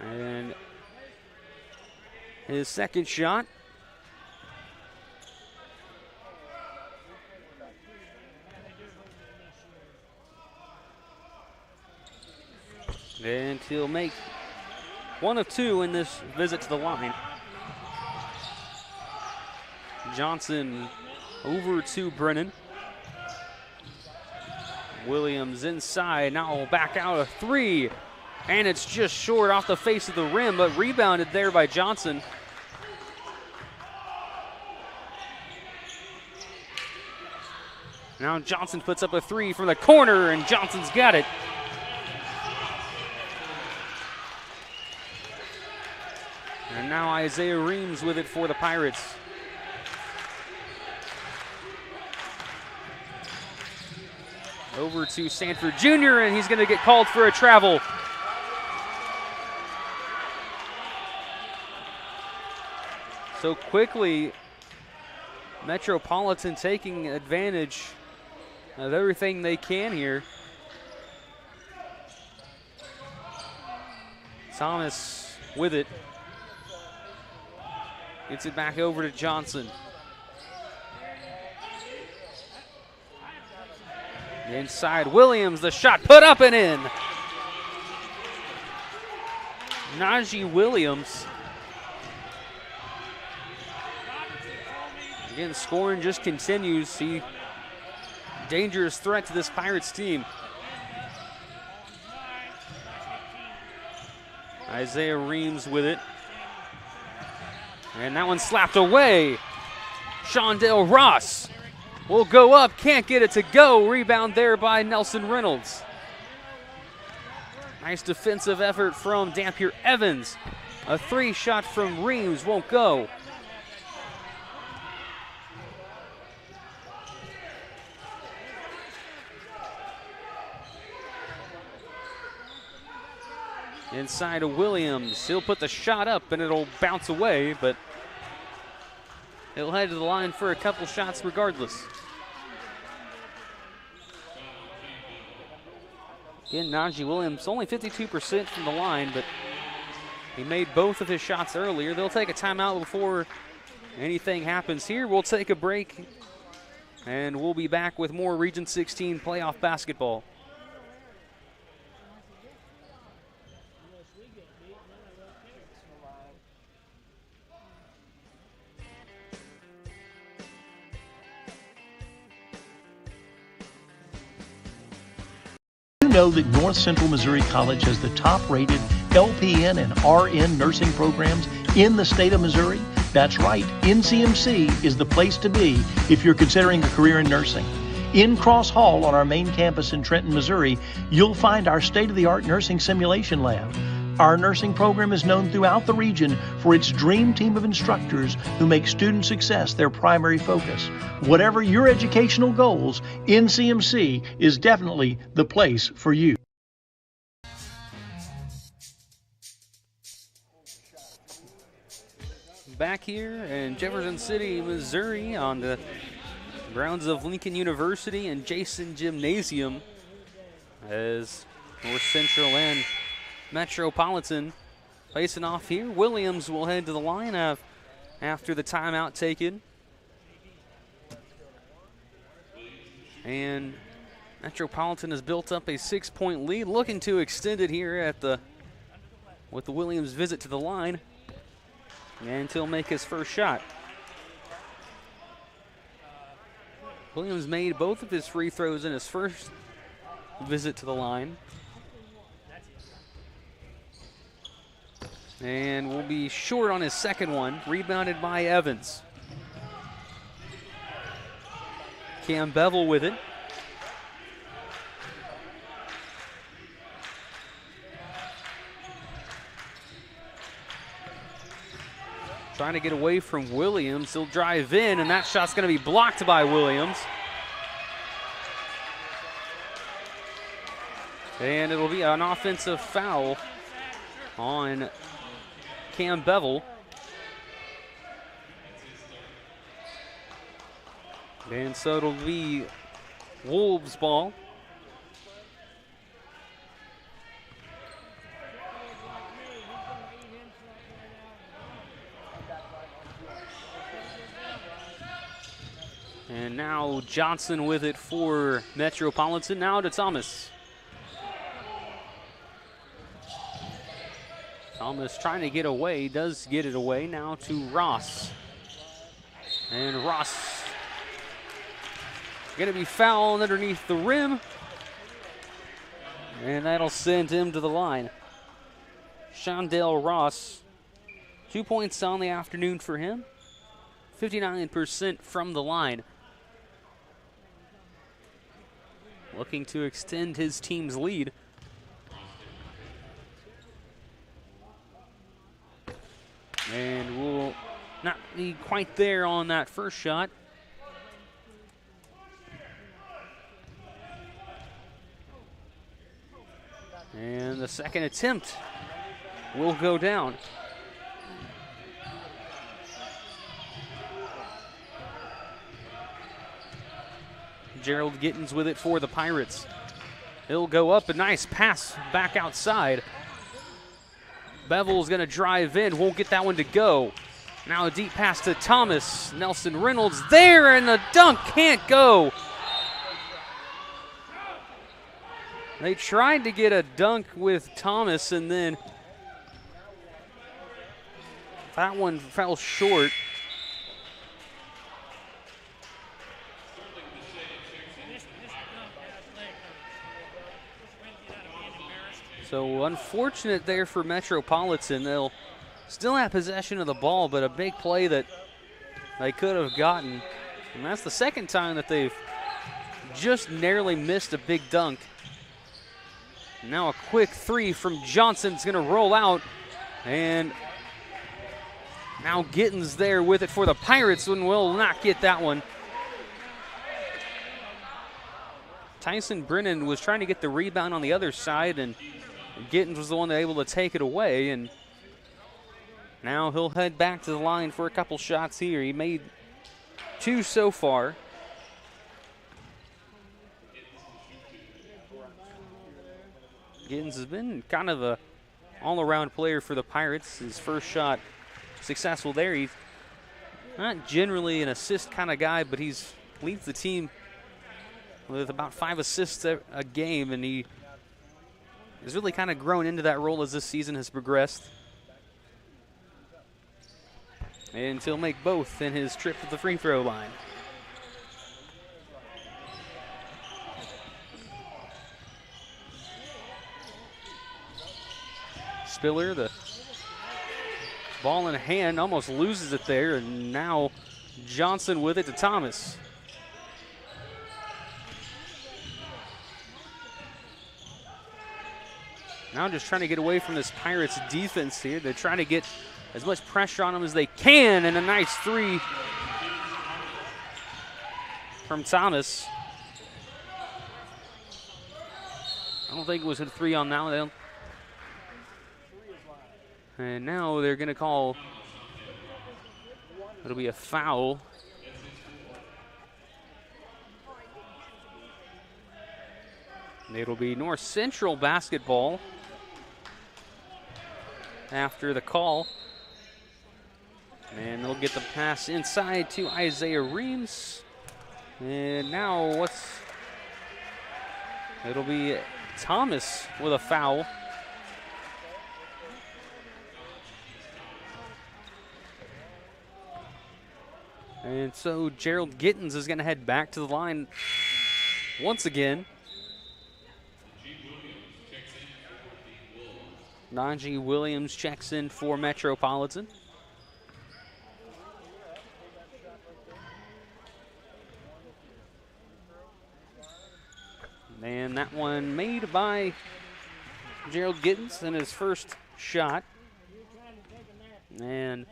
And his second shot. And he'll make one of two in this visit to the line. Johnson over to Brennan. Williams inside, now back out a three. And it's just short off the face of the rim, but rebounded there by Johnson. Now Johnson puts up a three from the corner, and Johnson's got it. And now Isaiah Reams with it for the Pirates. Over to Sanford Jr., and he's going to get called for a travel. So quickly, Metropolitan taking advantage of everything they can here. Thomas with it. Gets it back over to Johnson. Inside Williams, the shot put up and in. Najee Williams. Again, scoring just continues. He dangerous threat to this Pirates team. Isaiah Reams with it. And that one slapped away. Shondale Ross will go up, can't get it to go. Rebound there by Nelson Reynolds. Nice defensive effort from Dampier Evans. A three shot from Reams won't go. Inside to Williams. He'll put the shot up and it'll bounce away, but he'll head to the line for a couple shots regardless. Again, Najee Williams only 52% from the line, but he made both of his shots earlier. They'll take a timeout before anything happens here. We'll take a break, and we'll be back with more Region 16 playoff basketball. You know that North Central Missouri College has the top-rated LPN and RN nursing programs in the state of Missouri? That's right, NCMC is the place to be if you're considering a career in nursing. In Cross Hall on our main campus in Trenton, Missouri, you'll find our state-of-the-art nursing simulation lab. Our nursing program is known throughout the region for its dream team of instructors who make student success their primary focus. Whatever your educational goals, NCMC is definitely the place for you. Back here in Jefferson City, Missouri, on the grounds of Lincoln University and Jason Gymnasium, as North Central and Metropolitan facing off here. Williams will head to the line after the timeout taken. And Metropolitan has built up a 6-point lead, looking to extend it here with the Williams visit to the line. And he'll make his first shot. Williams made both of his free throws in his first visit to the line. And will be short on his second one, rebounded by Evans. Cam Bevel with it. Trying to get away from Williams. He'll drive in, and that shot's going to be blocked by Williams. And it'll be an offensive foul on Cam Bevel. And so it'll be Wolves ball. And now Johnson with it for Metropolitan. Now to Thomas. Thomas trying to get away, does get it away. Now to Ross. And Ross going to be fouled underneath the rim. And that'll send him to the line. Shondell Ross, 2 points on the afternoon for him. 59% from the line. Looking to extend his team's lead. And will not be quite there on that first shot. And the second attempt will go down. Gerald Gittens with it for the Pirates. He'll go up, a nice pass back outside. Bevel's going to drive in, won't get that one to go. Now a deep pass to Thomas. Nelson Reynolds there, and the dunk can't go. They tried to get a dunk with Thomas, and then that one fell short. So unfortunate there for Metropolitan. They'll still have possession of the ball, but a big play that they could have gotten. And that's the second time that they've just narrowly missed a big dunk. Now a quick three from Johnson's going to roll out. And now Gittens there with it for the Pirates and will not get that one. Tyson Brennan was trying to get the rebound on the other side, and Gittens was the one that was able to take it away. And now he'll head back to the line for a couple shots here. He made two so far. Gittens has been kind of a all-around player for the Pirates. His first shot successful there. He's not generally an assist kind of guy, but he's leads the team with about 5 assists a game, and he has really kind of grown into that role as this season has progressed. And he'll make both in his trip to the free throw line. Spiller, the ball in hand, almost loses it there, and now Johnson with it to Thomas. Now just trying to get away from this Pirates defense here. They're trying to get as much pressure on them as they can, and a nice three from Thomas. I don't think it was a three on that one. And now they're going to call, it'll be a foul. And it'll be North Central basketball after the call. And they'll get the pass inside to Isaiah Reams. And now it'll be Thomas with a foul. And so Gerald Gittens is going to head back to the line once again. Najee Williams checks in for Metropolitan. And that one made by Gerald Gittens in his first shot. And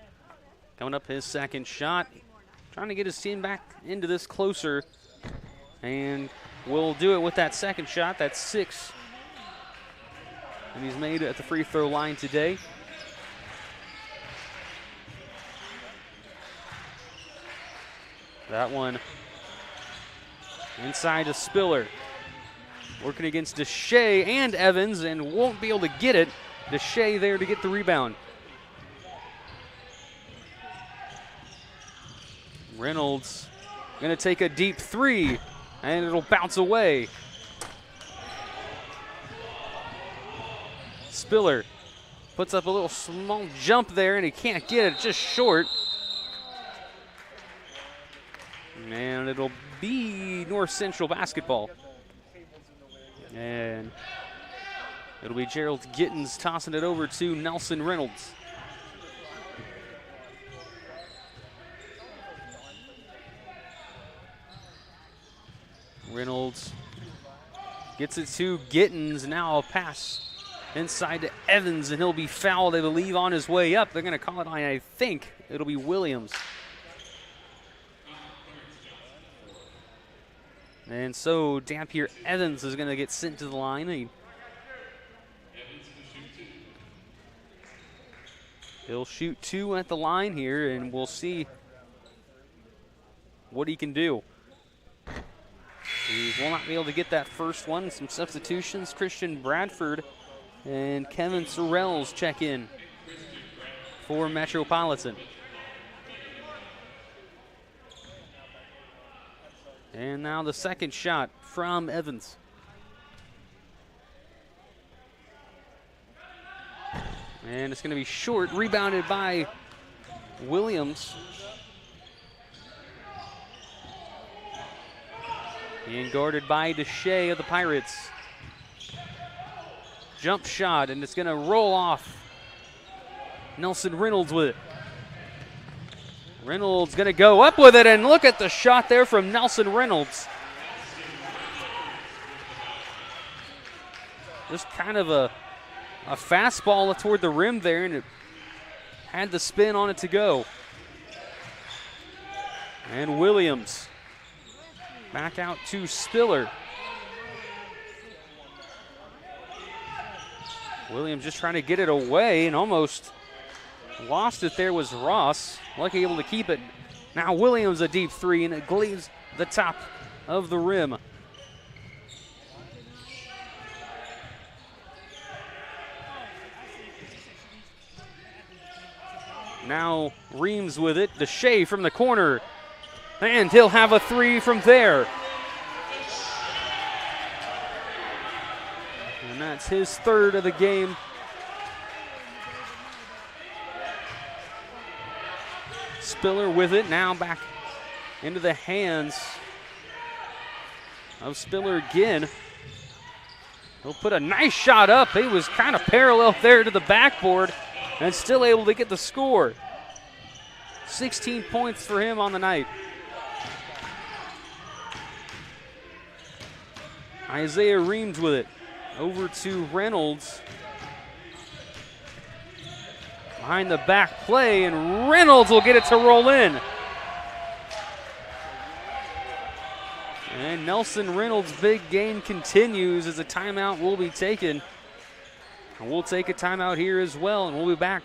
coming up his second shot. Trying to get his team back into this closer. And will do it with that second shot. That's 6. And he's made at the free throw line today. That one inside to Spiller. Working against Deshae and Evans and won't be able to get it. Deshae there to get the rebound. Reynolds going to take a deep three, and it'll bounce away. Spiller puts up a little small jump there, and he can't get it, just short. And it'll be North Central basketball. And it'll be Gerald Gittens tossing it over to Nelson Reynolds. Reynolds gets it to Gittens. Now a pass inside to Evans, and he'll be fouled, I believe, on his way up. They're going to call it on, I think it'll be Williams. And so Dampier Evans is going to get sent to the line. He'll shoot 2 at the line here, and we'll see what he can do. He will not be able to get that first one. Some substitutions. Christian Bradford and Kevin Sorrells check in for Metropolitan. And now the second shot from Evans. And it's going to be short, rebounded by Williams. And guarded by Deshae of the Pirates. Jump shot, and it's going to roll off. Nelson Reynolds with it. Reynolds going to go up with it, and look at the shot there from Nelson Reynolds. Just kind of a fastball toward the rim there, and it had the spin on it to go. And Williams back out to Spiller. Williams just trying to get it away and almost lost it there was Ross. Lucky able to keep it. Now Williams a deep three, and it glazes the top of the rim. Now Reams with it. Deshae from the corner. And he'll have a three from there. And And that's his third of the game. Spiller with it, now back into the hands of Spiller again. He'll put a nice shot up. He was kind of parallel there to the backboard and still able to get the score. 16 points for him on the night. Isaiah Reams with it. Over to Reynolds. Behind the back play, and Reynolds will get it to roll in. And Nelson Reynolds' big gain continues as a timeout will be taken. And we'll take a timeout here as well, and we'll be back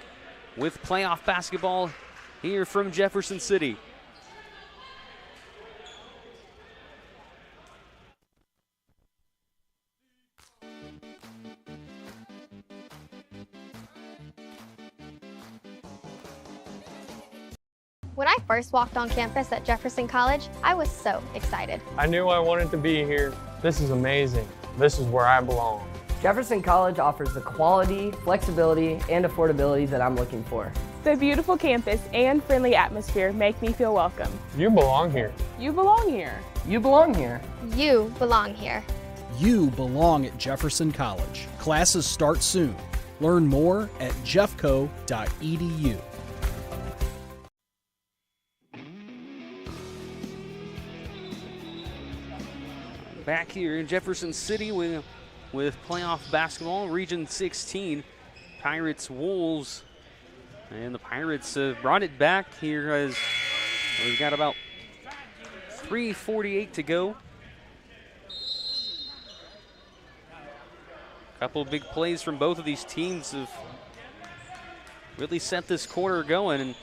with playoff basketball here from Jefferson City. When I first walked on campus at Jefferson College, I was so excited. I knew I wanted to be here. This is amazing. This is where I belong. Jefferson College offers the quality, flexibility, and affordability that I'm looking for. The beautiful campus and friendly atmosphere make me feel welcome. You belong here. You belong here. You belong here. You belong here. You belong at Jefferson College. Classes start soon. Learn more at jeffco.edu. Back here in Jefferson City with playoff basketball, Region 16, Pirates Wolves. And the Pirates brought it back here as we've got about 3:48 to go. A couple of big plays from both of these teams have really set this quarter going. And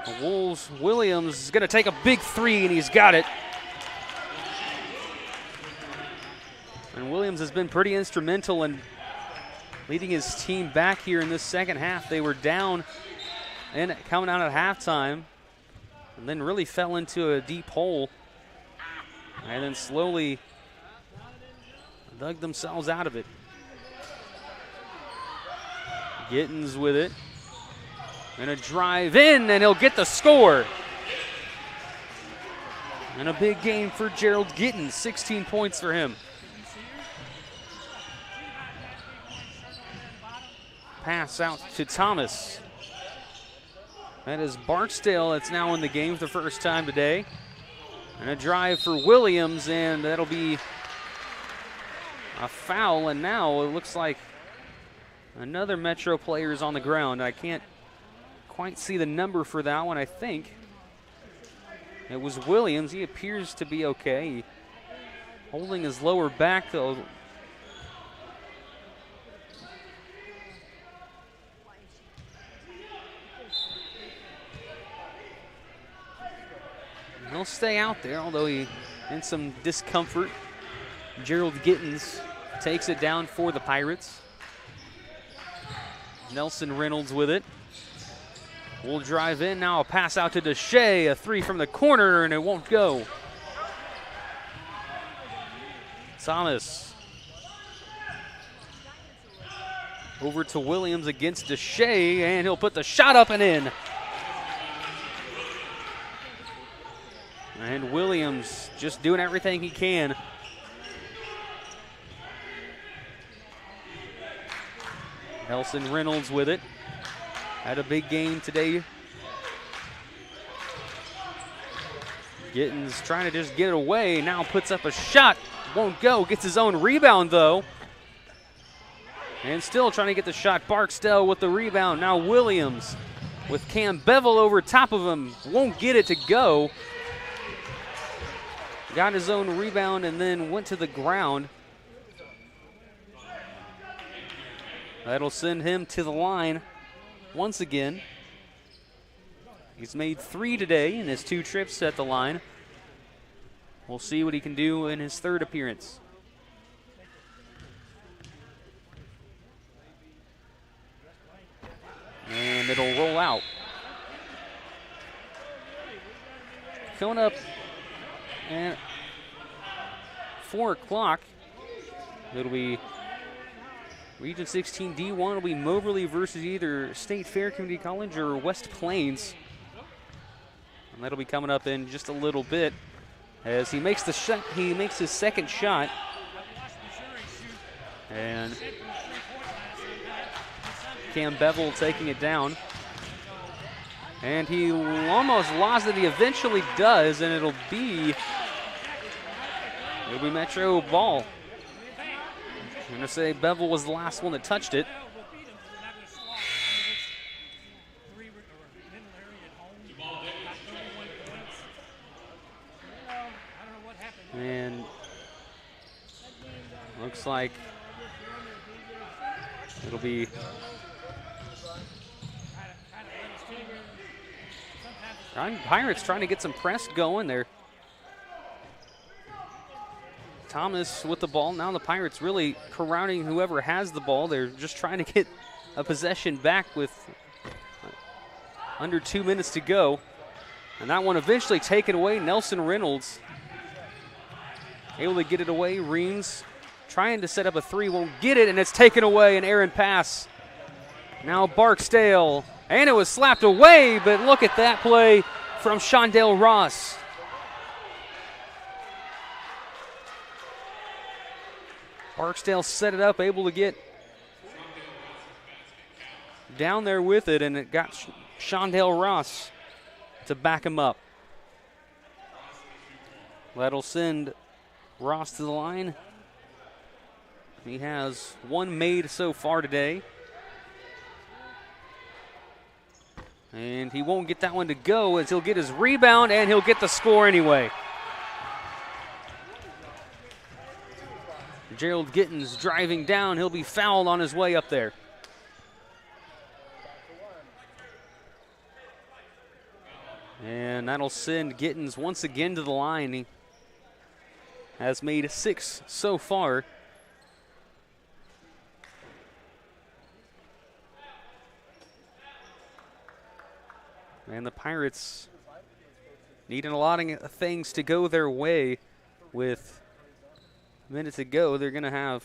the Wolves, Williams is going to take a big three, and he's got it. And Williams has been pretty instrumental in leading his team back here in this second half. They were down and coming out at halftime, and then really fell into a deep hole, and then slowly dug themselves out of it. Gittins with it. And a drive in, and he'll get the score. And a big game for Gerald Gittins, 16 points for him. Pass out to Thomas. That is Barksdale that's now in the game for the first time today. And a drive for Williams, and that'll be a foul. And now it looks like another Metro player is on the ground. I can't quite see the number for that one. I think it was Williams. He appears to be okay. Holding his lower back, though. He'll stay out there, although he in some discomfort. Gerald Gittins takes it down for the Pirates. Nelson Reynolds with it. Will drive in now, a pass out to Deshay, a three from the corner, and it won't go. Thomas. Over to Williams against Deshay, and he'll put the shot up and in. And Williams just doing everything he can. Nelson Reynolds with it. Had a big game today. Gittins trying to just get it away. Now puts up a shot. Won't go. Gets his own rebound, though. And still trying to get the shot. Barksdale with the rebound. Now Williams with Cam Bevel over top of him. Won't get it to go. Got his own rebound and then went to the ground. That'll send him to the line once again. He's made 3 today in his 2 trips at the line. We'll see what he can do in his 3rd appearance. And it'll roll out. Coming up and 4 o'clock. It'll be Region 16 D1 will be Moberly versus either State Fair Community College or West Plains. And that'll be coming up in just a little bit as he makes the shot. He makes his second shot. And Cam Bevel taking it down. And he almost lost it. He eventually does, and it'll be Metro ball. I'm going to say Bevel was the last one that touched it. And looks like it'll be Pirates trying to get some press going there. Thomas with the ball. Now the Pirates really corralling whoever has the ball. They're just trying to get a possession back with under 2 minutes to go. And that one eventually taken away. Nelson Reynolds able to get it away. Reams trying to set up a three, won't get it, and it's taken away. An errant pass. Now Barksdale, and it was slapped away, but look at that play from Shondell Ross. Barksdale set it up, able to get down there with it, and it got Shondell Ross to back him up. That'll send Ross to the line. He has one made so far today. And he won't get that one to go as he'll get his rebound and he'll get the score anyway. Gerald Gittens driving down. He'll be fouled on his way up there. And that'll send Gittens once again to the line. He has made 6 so far. And the Pirates needing a lot of things to go their way with a minute to go. They're going to have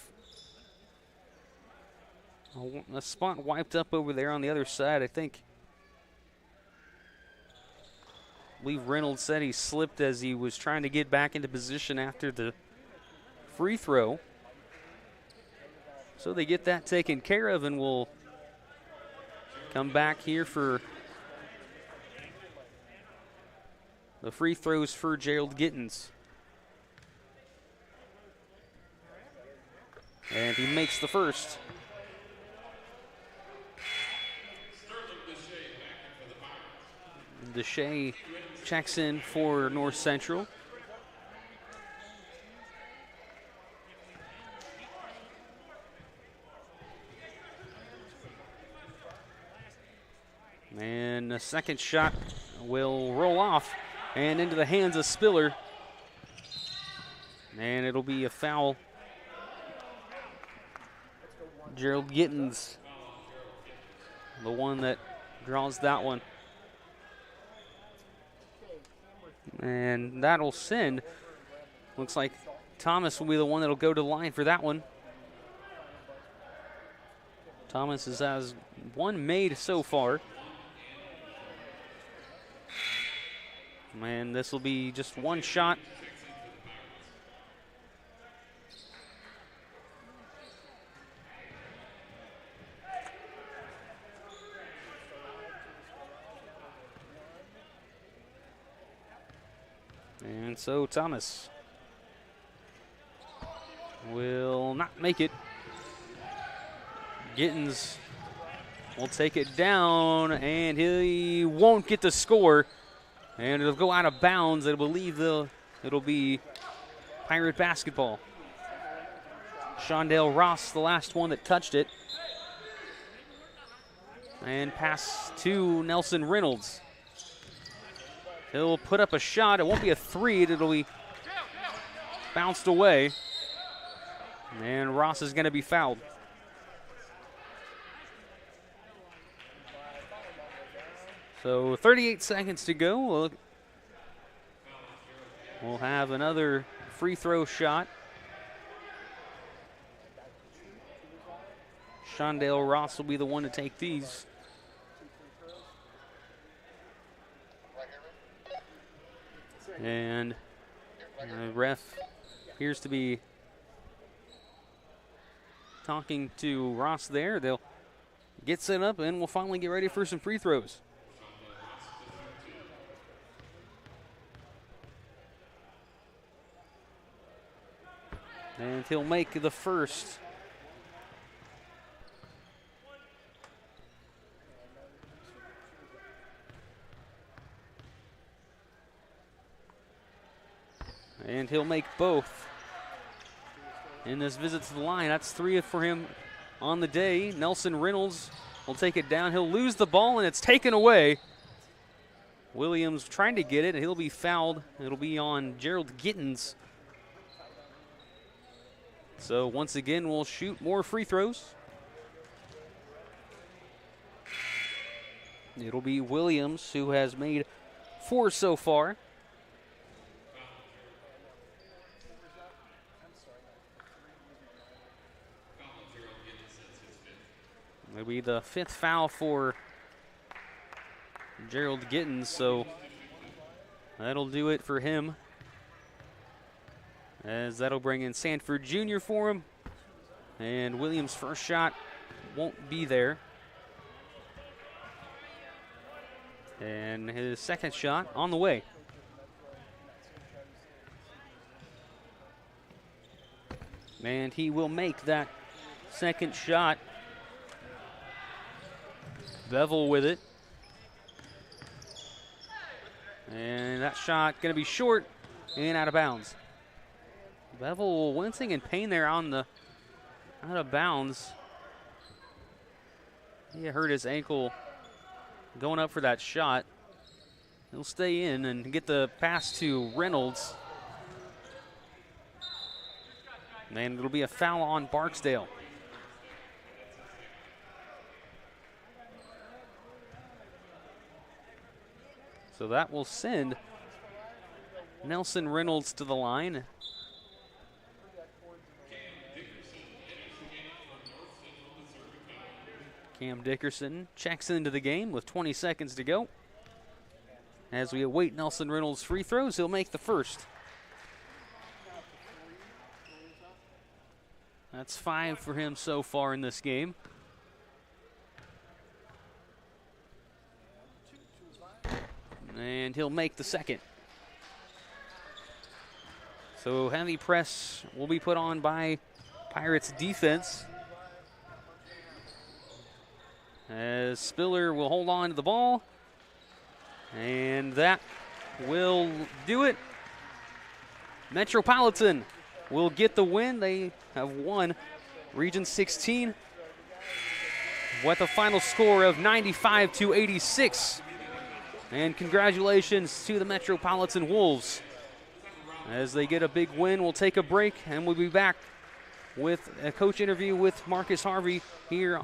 a spot wiped up over there on the other side. I believe Reynolds said he slipped as he was trying to get back into position after the free throw. So they get that taken care of, and we'll come back here for the free throws for Gerald Gittens. And he makes the first. Deshay checks in for North Central. And the second shot will roll off and into the hands of Spiller. And it'll be a foul. Gerald Gittens, the one that draws that one. And that'll send. Looks like Thomas will be the one that'll go to the line for that one. Thomas has one made so far. And this will be just one shot. And so Thomas will not make it. Gittens will take it down, and he won't get the score. And it'll go out of bounds. I believe it'll be Pirate basketball. Shondell Ross, the last one that touched it. And pass to Nelson Reynolds. He'll put up a shot. It won't be a three. It'll be bounced away. And Ross is going to be fouled. So 38 seconds to go. We'll have another free throw shot Shondale Ross will be the one to take these. And the ref appears to be talking to Ross there. They'll get set up and we'll finally get ready for some free throws. And he'll make the first. And he'll make both in this visit to the line. That's 3 for him on the day. Nelson Reynolds will take it down. He'll lose the ball, and it's taken away. Williams trying to get it, and he'll be fouled. It'll be on Gerald Gittens. So once again, we'll shoot more free throws. It'll be Williams, who has made 4 so far. It'll be the 5th foul for Gerald Gittens, so that'll do it for him. As that'll bring in Sanford Jr. for him. And Williams' first shot won't be there. And his second shot on the way. And he will make that second shot. Bevel with it. And that shot going to be short and out of bounds. Bevel wincing in pain there on the out of bounds. He hurt his ankle going up for that shot. He'll stay in and get the pass to Reynolds. And it'll be a foul on Barksdale. So that will send Nelson Reynolds to the line. Cam Dickerson checks into the game with 20 seconds to go. As we await Nelson Reynolds' free throws, he'll make the first. That's 5 for him so far in this game. And he'll make the second. So heavy press will be put on by Pirates defense. As Spiller will hold on to the ball. And that will do it. Metropolitan will get the win. They have won Region 16 with a final score of 95-86. And congratulations to the Metropolitan Wolves. As they get a big win, we'll take a break, and we'll be back with a coach interview with Marcus Harvey here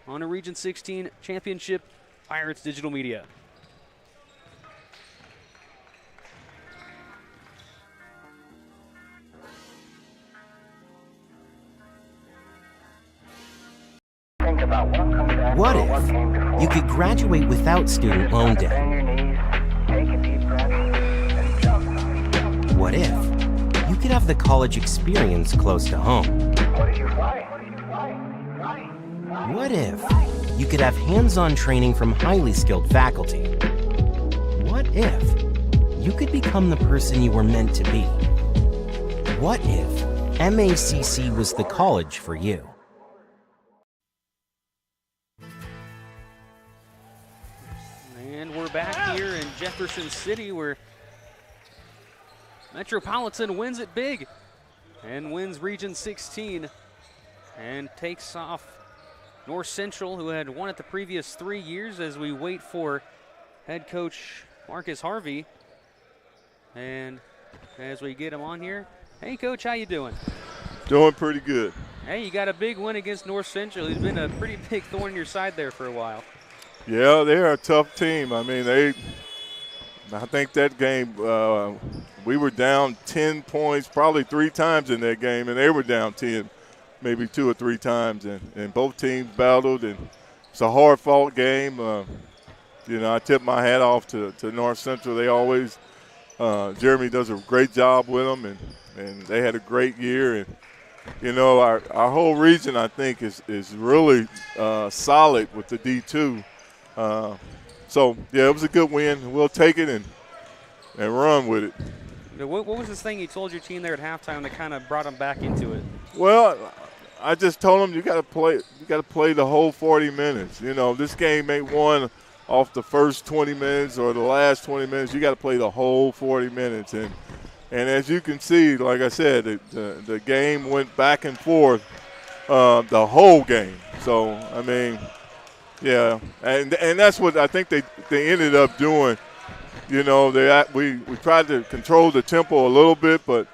on a Region 16 Championship Pirates Digital Media. What if you could graduate without student loan debt? What if you could have the college experience close to home? What if you could have hands-on training from highly skilled faculty? What if you could become the person you were meant to be? What if MACC was the college for you? And we're back here in Jefferson City, where Metropolitan wins it big and wins Region 16 and takes off North Central, who had won it the previous 3 years, as we wait for head coach Marcus Harvey. And as we get him on here, hey coach, how you doing? Doing pretty good. Hey, you got a big win against North Central. He's been a pretty big thorn in your side there for a while. Yeah, they're a tough team. I mean, I think that game, we were down 10 points probably 3 times in that game, and they were down 10 maybe 2 or 3 times, and both teams battled, and it's a hard-fought game. You know, I tip my hat off to North Central. They always Jeremy does a great job with them, and they had a great year. And you know, our whole region, I think, is really solid with the D2. So yeah, it was a good win. We'll take it and run with it. What was this thing you told your team there at halftime that kind of brought them back into it? Well, I just told them you got to play. You got to play the whole 40 minutes. You know, this game ain't won off the first 20 minutes or the last 20 minutes. You got to play the whole 40 minutes. And as you can see, like I said, the game went back and forth the whole game. So I mean, yeah, and that's what I think they ended up doing. You know, we tried to control the tempo a little bit, but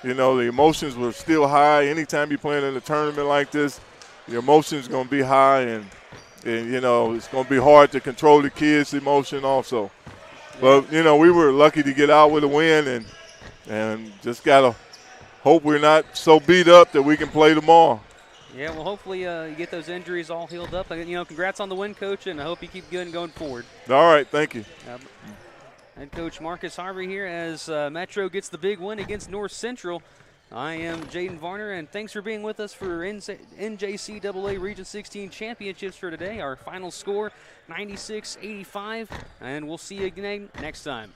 you know, the emotions were still high. Anytime you're playing in a tournament like this, the emotions going to be high, and you know, it's going to be hard to control the kids' emotion also. But, you know, we were lucky to get out with a win, and just got to hope we're not so beat up that we can play tomorrow. Yeah, well, hopefully you get those injuries all healed up. And, you know, congrats on the win, Coach, and I hope you keep good and going forward. All right, thank you. Head coach Marcus Harvey here as Metro gets the big win against North Central. I am Jaden Varner, and thanks for being with us for NJCAA Region 16 championships for today. Our final score, 96-85, and we'll see you again next time.